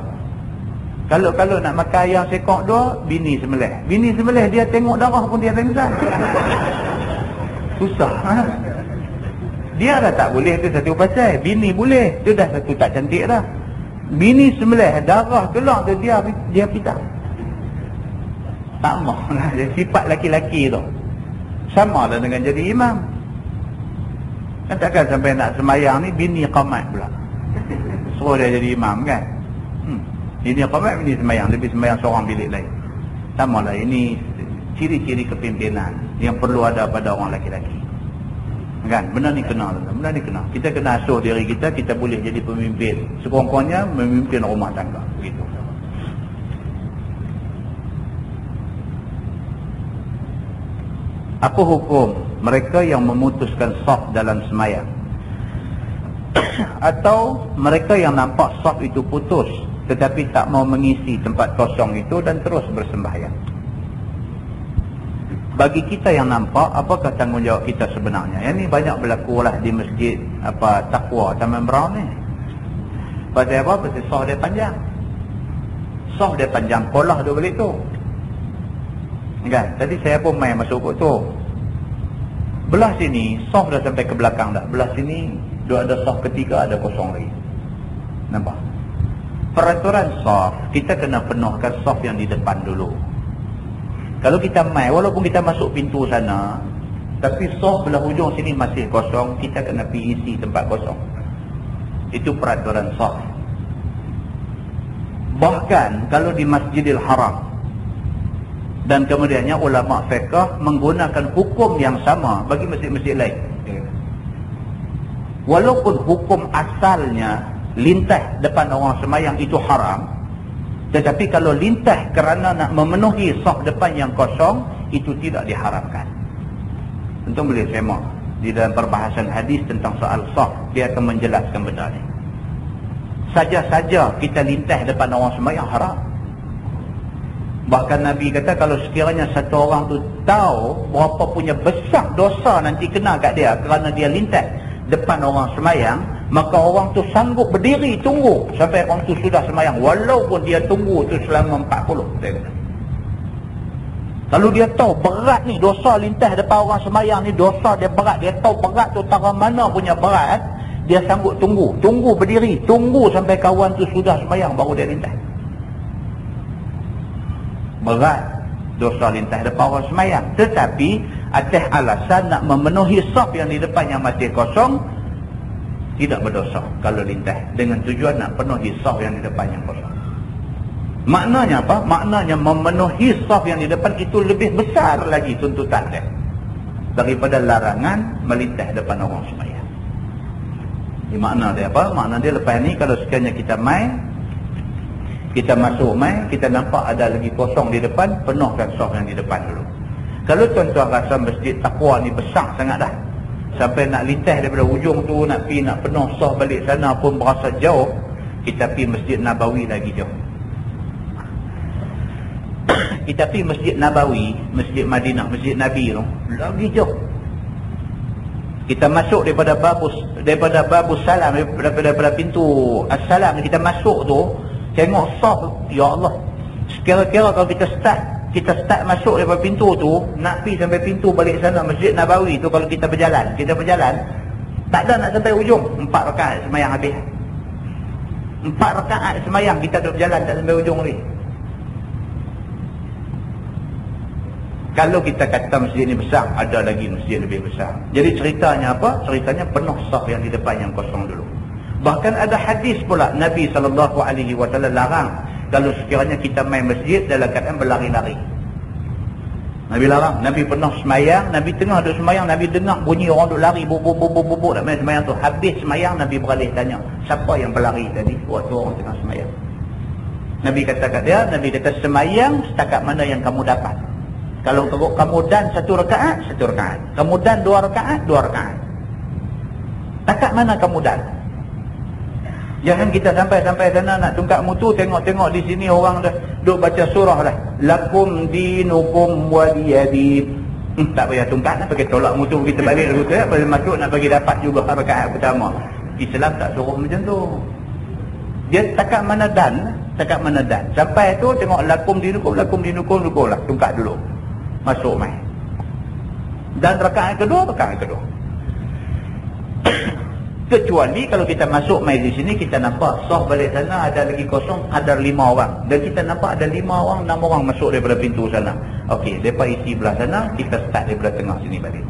[SPEAKER 1] Kalau nak makan ayam sekok dua, bini sembelih dia tengok darah pun dia pengsan. Susah ha? Dia dah tak boleh tu satu pasal, bini boleh, dia dah satu tak cantik dah. Bini sembelih darah keluar tu dia pitah. Tak mahu lah, sifat laki-laki tu sama lah dengan jadi imam. Kan takkan sampai nak semayang ni bini qamat pula, suruh dia jadi imam kan. Bini qamat, bini semayang, lebih semayang seorang bilik lain. Sama lah, ini ciri-ciri kepimpinan yang perlu ada pada orang laki-laki kan. Benda ni kena. Kita kena asuh diri kita boleh jadi pemimpin, sekurang-kurangnya memimpin rumah tangga begitu. Apa hukum mereka yang memutuskan saf dalam semayang atau mereka yang nampak saf itu putus tetapi tak mau mengisi tempat kosong itu dan terus bersembahyang? Bagi kita yang nampak, apakah tanggungjawab kita sebenarnya? Yang ni banyak berlaku lah di masjid Taqwa Taman Brown ni. Pasal apa? Pasal saf dia panjang. Saf dia panjang, kolah dia balik tu kan. Tadi saya pun main masuk kot tu. Belah sini saf dah sampai ke belakang dah. Belah sini dia ada saf ketiga, ada kosong lagi. Nampak? Peraturan saf, kita kena penuhkan saf yang di depan dulu. Kalau kita main, walaupun kita masuk pintu sana, tapi saf belah hujung sini masih kosong, kita kena pergi isi tempat kosong. Itu peraturan saf. Bahkan kalau di Masjidil Haram, dan kemudiannya ulama fiqh menggunakan hukum yang sama bagi masjid-masjid lain. Walaupun hukum asalnya lintah depan orang semayang itu haram, tetapi kalau lintah kerana nak memenuhi saf depan yang kosong, itu tidak diharamkan. Tentu boleh semak di dalam perbahasan hadis tentang soal saf, dia akan menjelaskan benda ni. Saja-saja kita lintah depan orang semayang haram. Bahkan Nabi kata kalau sekiranya satu orang tu tahu berapa punya besar dosa nanti kena kat dia kerana dia lintah depan orang semayang, maka orang tu sanggup berdiri tunggu sampai orang tu sudah semayang, walaupun dia tunggu tu selama 40, dia kata. Kalau dia tahu berat ni dosa lintah depan orang semayang ni, dosa dia berat, dia tahu berat tu tara mana punya berat, dia sanggup tunggu berdiri, tunggu sampai kawan tu sudah semayang baru dia lintah. Berat dosa lintah depan orang semayang, tetapi atas alasan nak memenuhi saf yang di depan yang masih kosong, tidak berdosa kalau lintah dengan tujuan nak penuhi saf yang di depan yang kosong. Maknanya apa? Maknanya memenuhi saf yang di depan itu lebih besar lagi tuntutan dia daripada larangan melintah depan orang semayang. Ini makna dia apa? Makna dia lepas ni kalau sekiranya kita masuk main, kita nampak ada lagi kosong di depan, penuhkan saf yang di depan dulu. Kalau tuan-tuan rasa masjid Taqwa ni besar sangat dah, Sampai nak lintas daripada hujung tu, nak pergi, nak penuh sah balik sana pun berasa jauh. Kita pergi Masjid Nabawi lagi jauh. Kita pergi Masjid Nabawi, Masjid Madinah, Masjid Nabi tu, lagi jauh. Kita masuk daripada babus salam, daripada pintu Assalam, kita masuk tu, tengok sah, ya Allah. Sekira-kira kalau kita start masuk daripada pintu tu, nak pergi sampai pintu balik sana Masjid Nabawi tu, kalau kita berjalan, tak ada nak sampai hujung. 4 rakaat semayang habis. 4 rakaat semayang kita duduk berjalan, tak sampai hujung ni. Kalau kita kata masjid ni besar, ada lagi masjid lebih besar. Jadi ceritanya apa? Ceritanya penuh saf yang di depan yang kosong dulu. Bahkan ada hadis pula, Nabi SAW larang kalau sekiranya kita main masjid dalam keadaan berlari-lari. Nabi larang. Nabi pernah semayang, Nabi tengah duduk semayang, Nabi dengar bunyi orang duduk lari, bubuk nak main semayang tu. Habis semayang, Nabi beralih tanya, siapa yang berlari tadi waktu orang tengah semayang? Nabi kata kat dia, Nabi kata, semayang setakat mana yang kamu dapat. Kalau kamu dan 1 rakaat, 1 rakaat. Kamu dan 2 rakaat, 2 rakaat. Takat mana kamu dan? Jangan kita sampai sana nak tungkat mutu, tengok di sini orang dah duk baca surah dah. Lakum dinukum waliyadin. Tak payah tungkat, nak pakai tolak mutu kita balik dulu tu ya. Pasal masuk nak bagi dapat juga rakaat pertama. Islam tak suruh macam tu. Dia takat mana dan? Sampai tu tengok lakum dinukum lah. Tungkat dulu. Masuk main. Dan rakaat kedua. Kecuali kalau kita masuk main di sini, kita nampak sah balik sana ada lagi kosong, ada 5 orang. Dan kita nampak ada 5 orang, 6 orang masuk daripada pintu sana. Okey, mereka isi belah sana, kita start daripada tengah sini balik.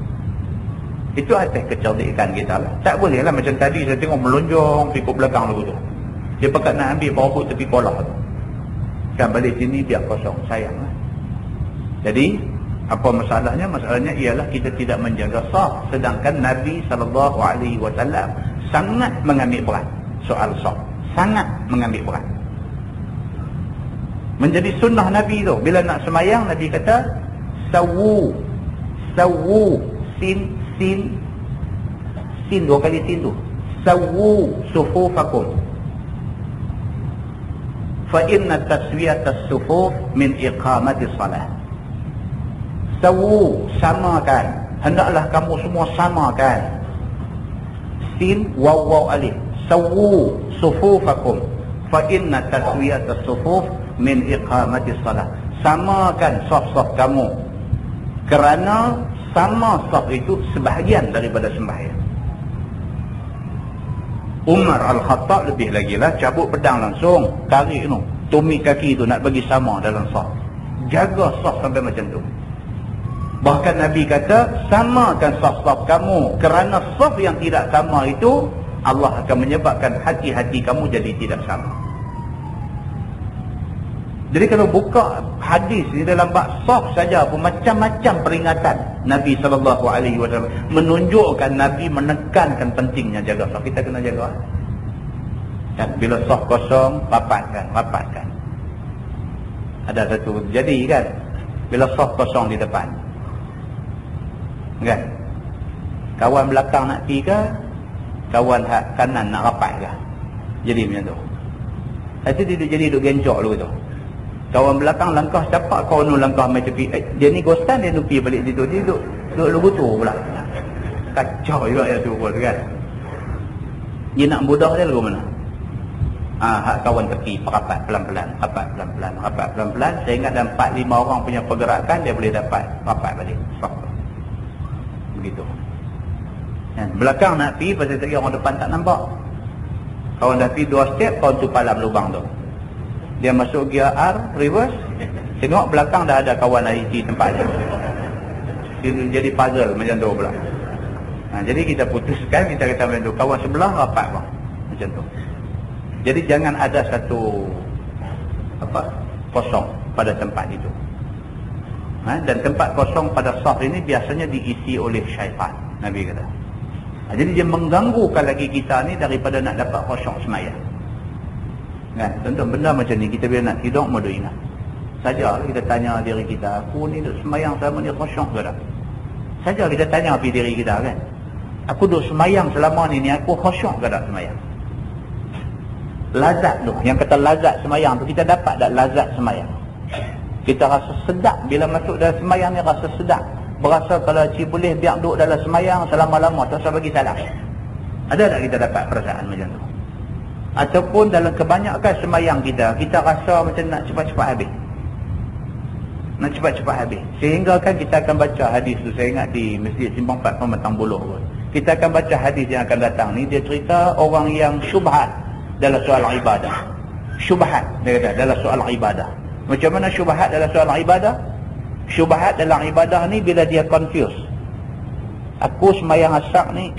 [SPEAKER 1] Itu atas kecerdikan kita lah. Tak boleh lah macam tadi saya tengok melonjong ikut belakang lagu tu. Dia pakat nak ambil bawah tepi kolah tu. Kan balik sini biar kosong, sayang lah. Jadi apa masalahnya? Masalahnya ialah kita tidak menjaga saf, sedangkan Nabi SAW sangat mengambil berat soal saf, sangat mengambil berat. Menjadi sunnah Nabi tu, bila nak semayang Nabi kata sawu, sin 2 kali sin tu, sawu sufufakum fa inna taswiyatas sufuf min iqamati salat. Sawu, samakan, hendaklah kamu semua samakan. Sin waw alif, sawu sufufakum fa inna taswiyatas sufuf min iqamati salat. Samakan saf-saf kamu, kerana sama saf itu sebahagian daripada sembahyang. Umar Al-Khattab lebih lagi lah, cabut pedang langsung, tarik tu, tumit kaki tu nak bagi sama dalam saf. Jaga saf sampai macam tu. Bahkan Nabi kata, samakan saf-saf kamu, kerana saf yang tidak sama itu Allah akan menyebabkan hati-hati kamu jadi tidak sama. Jadi kalau buka hadis di dalam bab saf saja pun macam-macam peringatan Nabi SAW menunjukkan Nabi menekankan pentingnya jaga saf. Kita kena jaga. Dan bila saf kosong, rapatkan. Ada satu jadi kan, bila saf kosong di depan, kan, kawan belakang nak pergi ke, kawan kanan nak rapat ke, jadi macam tu. Nanti dia duduk gencok dulu tu. Kawan belakang langkah capak, kawan tu langkah main tepi. Dia ni ghostan, dia tu pergi balik situ. Dia duduk lugu tu pula. Kacau juga ya tu pun kan. Dia nak budak dia lagu mana? Hak kawan tepi, rapat pelan-pelan. Saya ingat dalam 4-5 orang punya pergerakan, dia boleh dapat rapat balik. Begitu. Belakang nak pergi, pasal tadi orang depan tak nampak. Kawan dah pergi 2 step, kawan tu palam lubang tu. Dia masuk gear R, reverse, tengok belakang dah ada kawan IC tempatnya. Jadi puzzle macam tu pula. Jadi kita putuskan, kita kata macam tu, kawan sebelah rapat bang. Macam tu. Jadi jangan ada satu kosong pada tempat itu. Dan tempat kosong pada saf ini biasanya diisi oleh syaitan, Nabi kata. Jadi dia mengganggukan lagi kita ni daripada nak dapat kosong semayang. Kan, contoh benda macam ni, kita bila nak tidur mau ingat. Saja kita tanya diri kita, aku ni duk semayang sama ni kosong ke tak? Saja kita tanya api diri kita kan. Aku duduk semayang selama ni aku khusyuk ke tak semayang? Lazat tu, yang kata lazat semayang tu, kita dapat tak lazat semayang? Kita rasa sedap bila masuk dalam semayang ni, rasa sedap. Berasa kalau boleh biar duduk dalam semayang selama-lama, tak usah bagi salam. Ada tak kita dapat perasaan macam tu? Ataupun dalam kebanyakan semayang kita rasa macam nak cepat-cepat habis. Nak cepat-cepat habis. Sehingga kan kita akan baca hadis tu, saya ingat di Masjid Simpang 4 Pematang Buluh pun. Kita akan baca hadis yang akan datang ni, dia cerita orang yang syubhat dalam soal ibadah. Syubhat, dia kata, dalam soal ibadah. Macam mana syubhat dalam soal ibadah? Syubhat dalam ibadah ni bila dia confuse. Aku semayang asar ni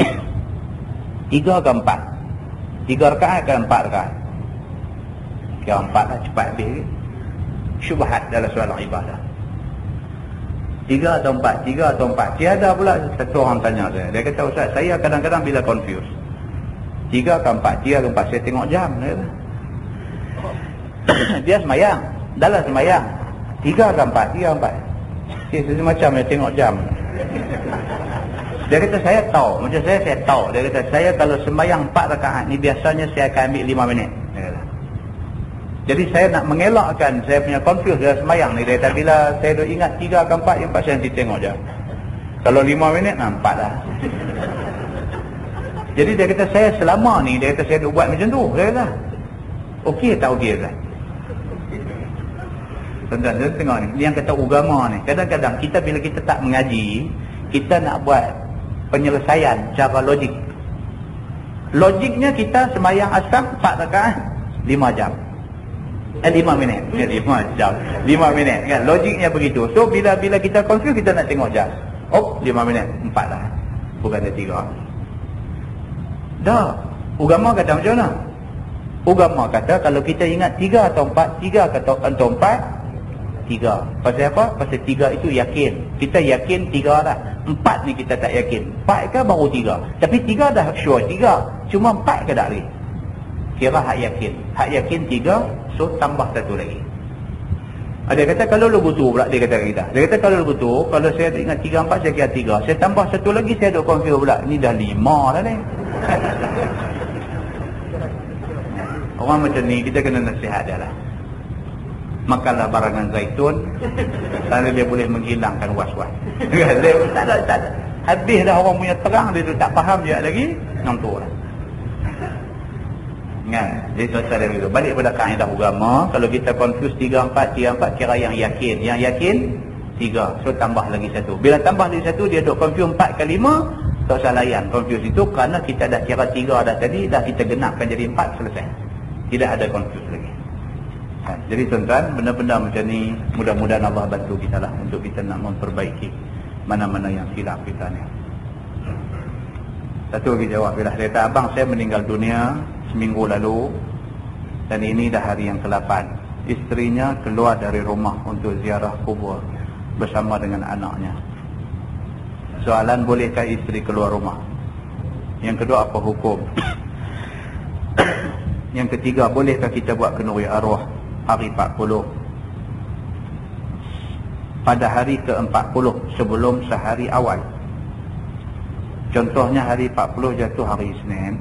[SPEAKER 1] 3 ke 4? 3 rakaat ke 4 rakaat? Kira 4 lah, cepat habis. Syubhat dalam soal ibadah. 3 atau 4? 3 atau 4? Tiada pula satu orang tanya saya. Dia kata, Ustaz, saya kadang-kadang bila confuse 3 ke 4? 3 ke 4? Saya tengok jam. Dia semayang. Dalam semayang 3 ke 4? 3 ke 4? Dia macam dia tengok jam. Dia kata, saya tahu. Macam saya tahu. Dia kata, saya kalau sembahyang 4 rakaat ni biasanya saya akan ambil 5 minit. Dia kata. Jadi saya nak mengelakkan saya punya confuse dalam sembahyang ni. Dia kata, bila saya dah ingat 3 ke 4, yang 4 saya nanti tengok jam. Kalau 5 minit, nampak dah. Jadi dia kata, saya selama ni, dia kata, saya dah buat macam tu. Dia kata, okey tak okey Ustaz? Tuan-tuan, tengok ni. Yang kata agama ni. Kadang-kadang kita bila kita tak mengaji, kita nak buat penyelesaian cara logik. Logiknya kita semayang asar 4 rakaat 5 jam. 5 minit. 5 jam. 5 minit kan. Logiknya begitu. So bila kita confuse, kita nak tengok jam. 5 minit. 4 dah. Bukan ada 3. Dah. Agama kata macam mana? Agama kata kalau kita ingat 3 atau 4, 3 atau 4, 3. Pasal apa? Pasal 3 itu yakin. Kita yakin 3 dah. 4 ni kita tak yakin. 4 ke baru 3. Tapi 3 dah sure 3. Cuma 4 ke tak lagi? Kira hak yakin. Hak yakin 3, so tambah 1 lagi. Dia kata kalau lu butuh pula, dia kata kita. Dia kata kalau lu butuh, kalau saya ingat 3, 4, saya kira 3. Saya tambah 1 lagi, saya duk confuse pula. Ni dah 5 dah ni. Orang macam ni, kita kena nasihat dia lah. Makanlah barangan zaitun, kerana dia boleh menghilangkan was-was. Tak ada. Habis dah orang punya terang, dia tu tak faham dia lagi, nampak lah. Kan? Jadi selesai dari itu. Balik pada kaedah agama, kalau kita confuse 3, 4, kira yang yakin. Yang yakin 3, so tambah lagi 1. Bila tambah lagi 1, dia duk confuse 4 ke 5, tak usah layan confuse itu, kerana kita dah kira 3 dah tadi, dah kita genapkan jadi 4, selesai. Tidak ada confuse lagi. Jadi tuan-tuan, benda-benda macam ni mudah-mudahan Allah bantu kita lah untuk kita nak memperbaiki mana-mana yang silap kita ni. Satu lagi jawab, bila dia kata, abang saya meninggal dunia seminggu lalu dan ini dah hari yang ke-8. Isterinya keluar dari rumah untuk ziarah kubur bersama dengan anaknya. Soalan, bolehkah isteri keluar rumah? Yang kedua, apa hukum? Yang ketiga, bolehkah kita buat kenduri arwah hari 40 pada hari ke-40 sebelum sehari awal? Contohnya hari 40 jatuh hari Isnin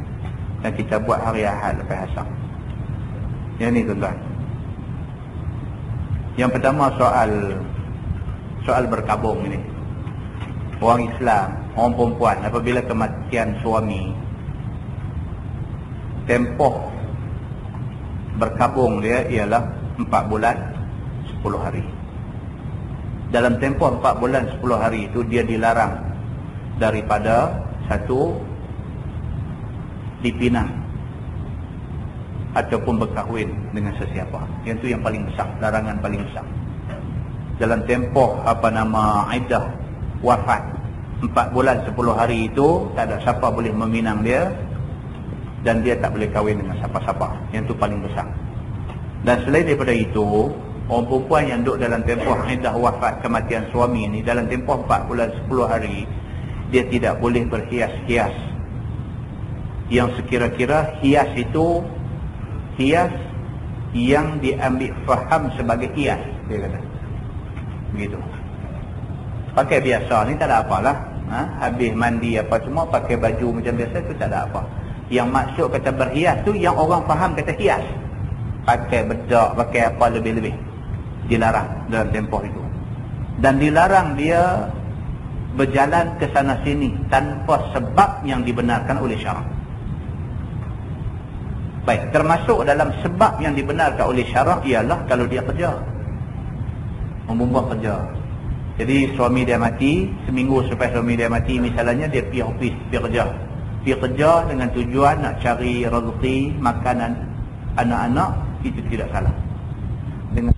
[SPEAKER 1] dan kita buat hari Ahad lepas asar. Yang ni tuan-tuan. Yang pertama, soal berkabung ini. Orang Islam, orang perempuan, apabila kematian suami, tempoh berkabung dia ialah 4 bulan 10 hari. Dalam tempoh 4 bulan 10 hari itu dia dilarang daripada satu, dipinang ataupun berkahwin dengan sesiapa. Yang itu yang paling besar, larangan paling besar. Dalam tempoh iddah wafat 4 bulan 10 hari itu, tak ada siapa boleh meminang dia dan dia tak boleh kahwin dengan siapa-siapa. Yang itu paling besar. Dan selain daripada itu, orang perempuan yang duduk dalam tempoh iddah wafat kematian suami ini, dalam tempoh 4 bulan 10 hari, dia tidak boleh berhias-hias. Yang sekira-kira hias itu hias yang diambil faham sebagai hias, dia kata. Begitu. Pakai biasa ni tak ada apalah. habis mandi apa semua pakai baju macam biasa, tu tak ada apa. Yang maksud kata berhias tu yang orang faham kata hias, pakai bedak, pakai apa lebih-lebih, dilarang dalam tempoh itu. Dan dilarang dia berjalan ke sana sini tanpa sebab yang dibenarkan oleh syarak. Baik, termasuk dalam sebab yang dibenarkan oleh syarak ialah kalau dia kerja, membuat kerja. Jadi suami dia mati, seminggu selepas suami dia mati misalnya, dia pergi office, pergi kerja dengan tujuan nak cari rezeki makanan anak-anak, itu tidak salah. Dengan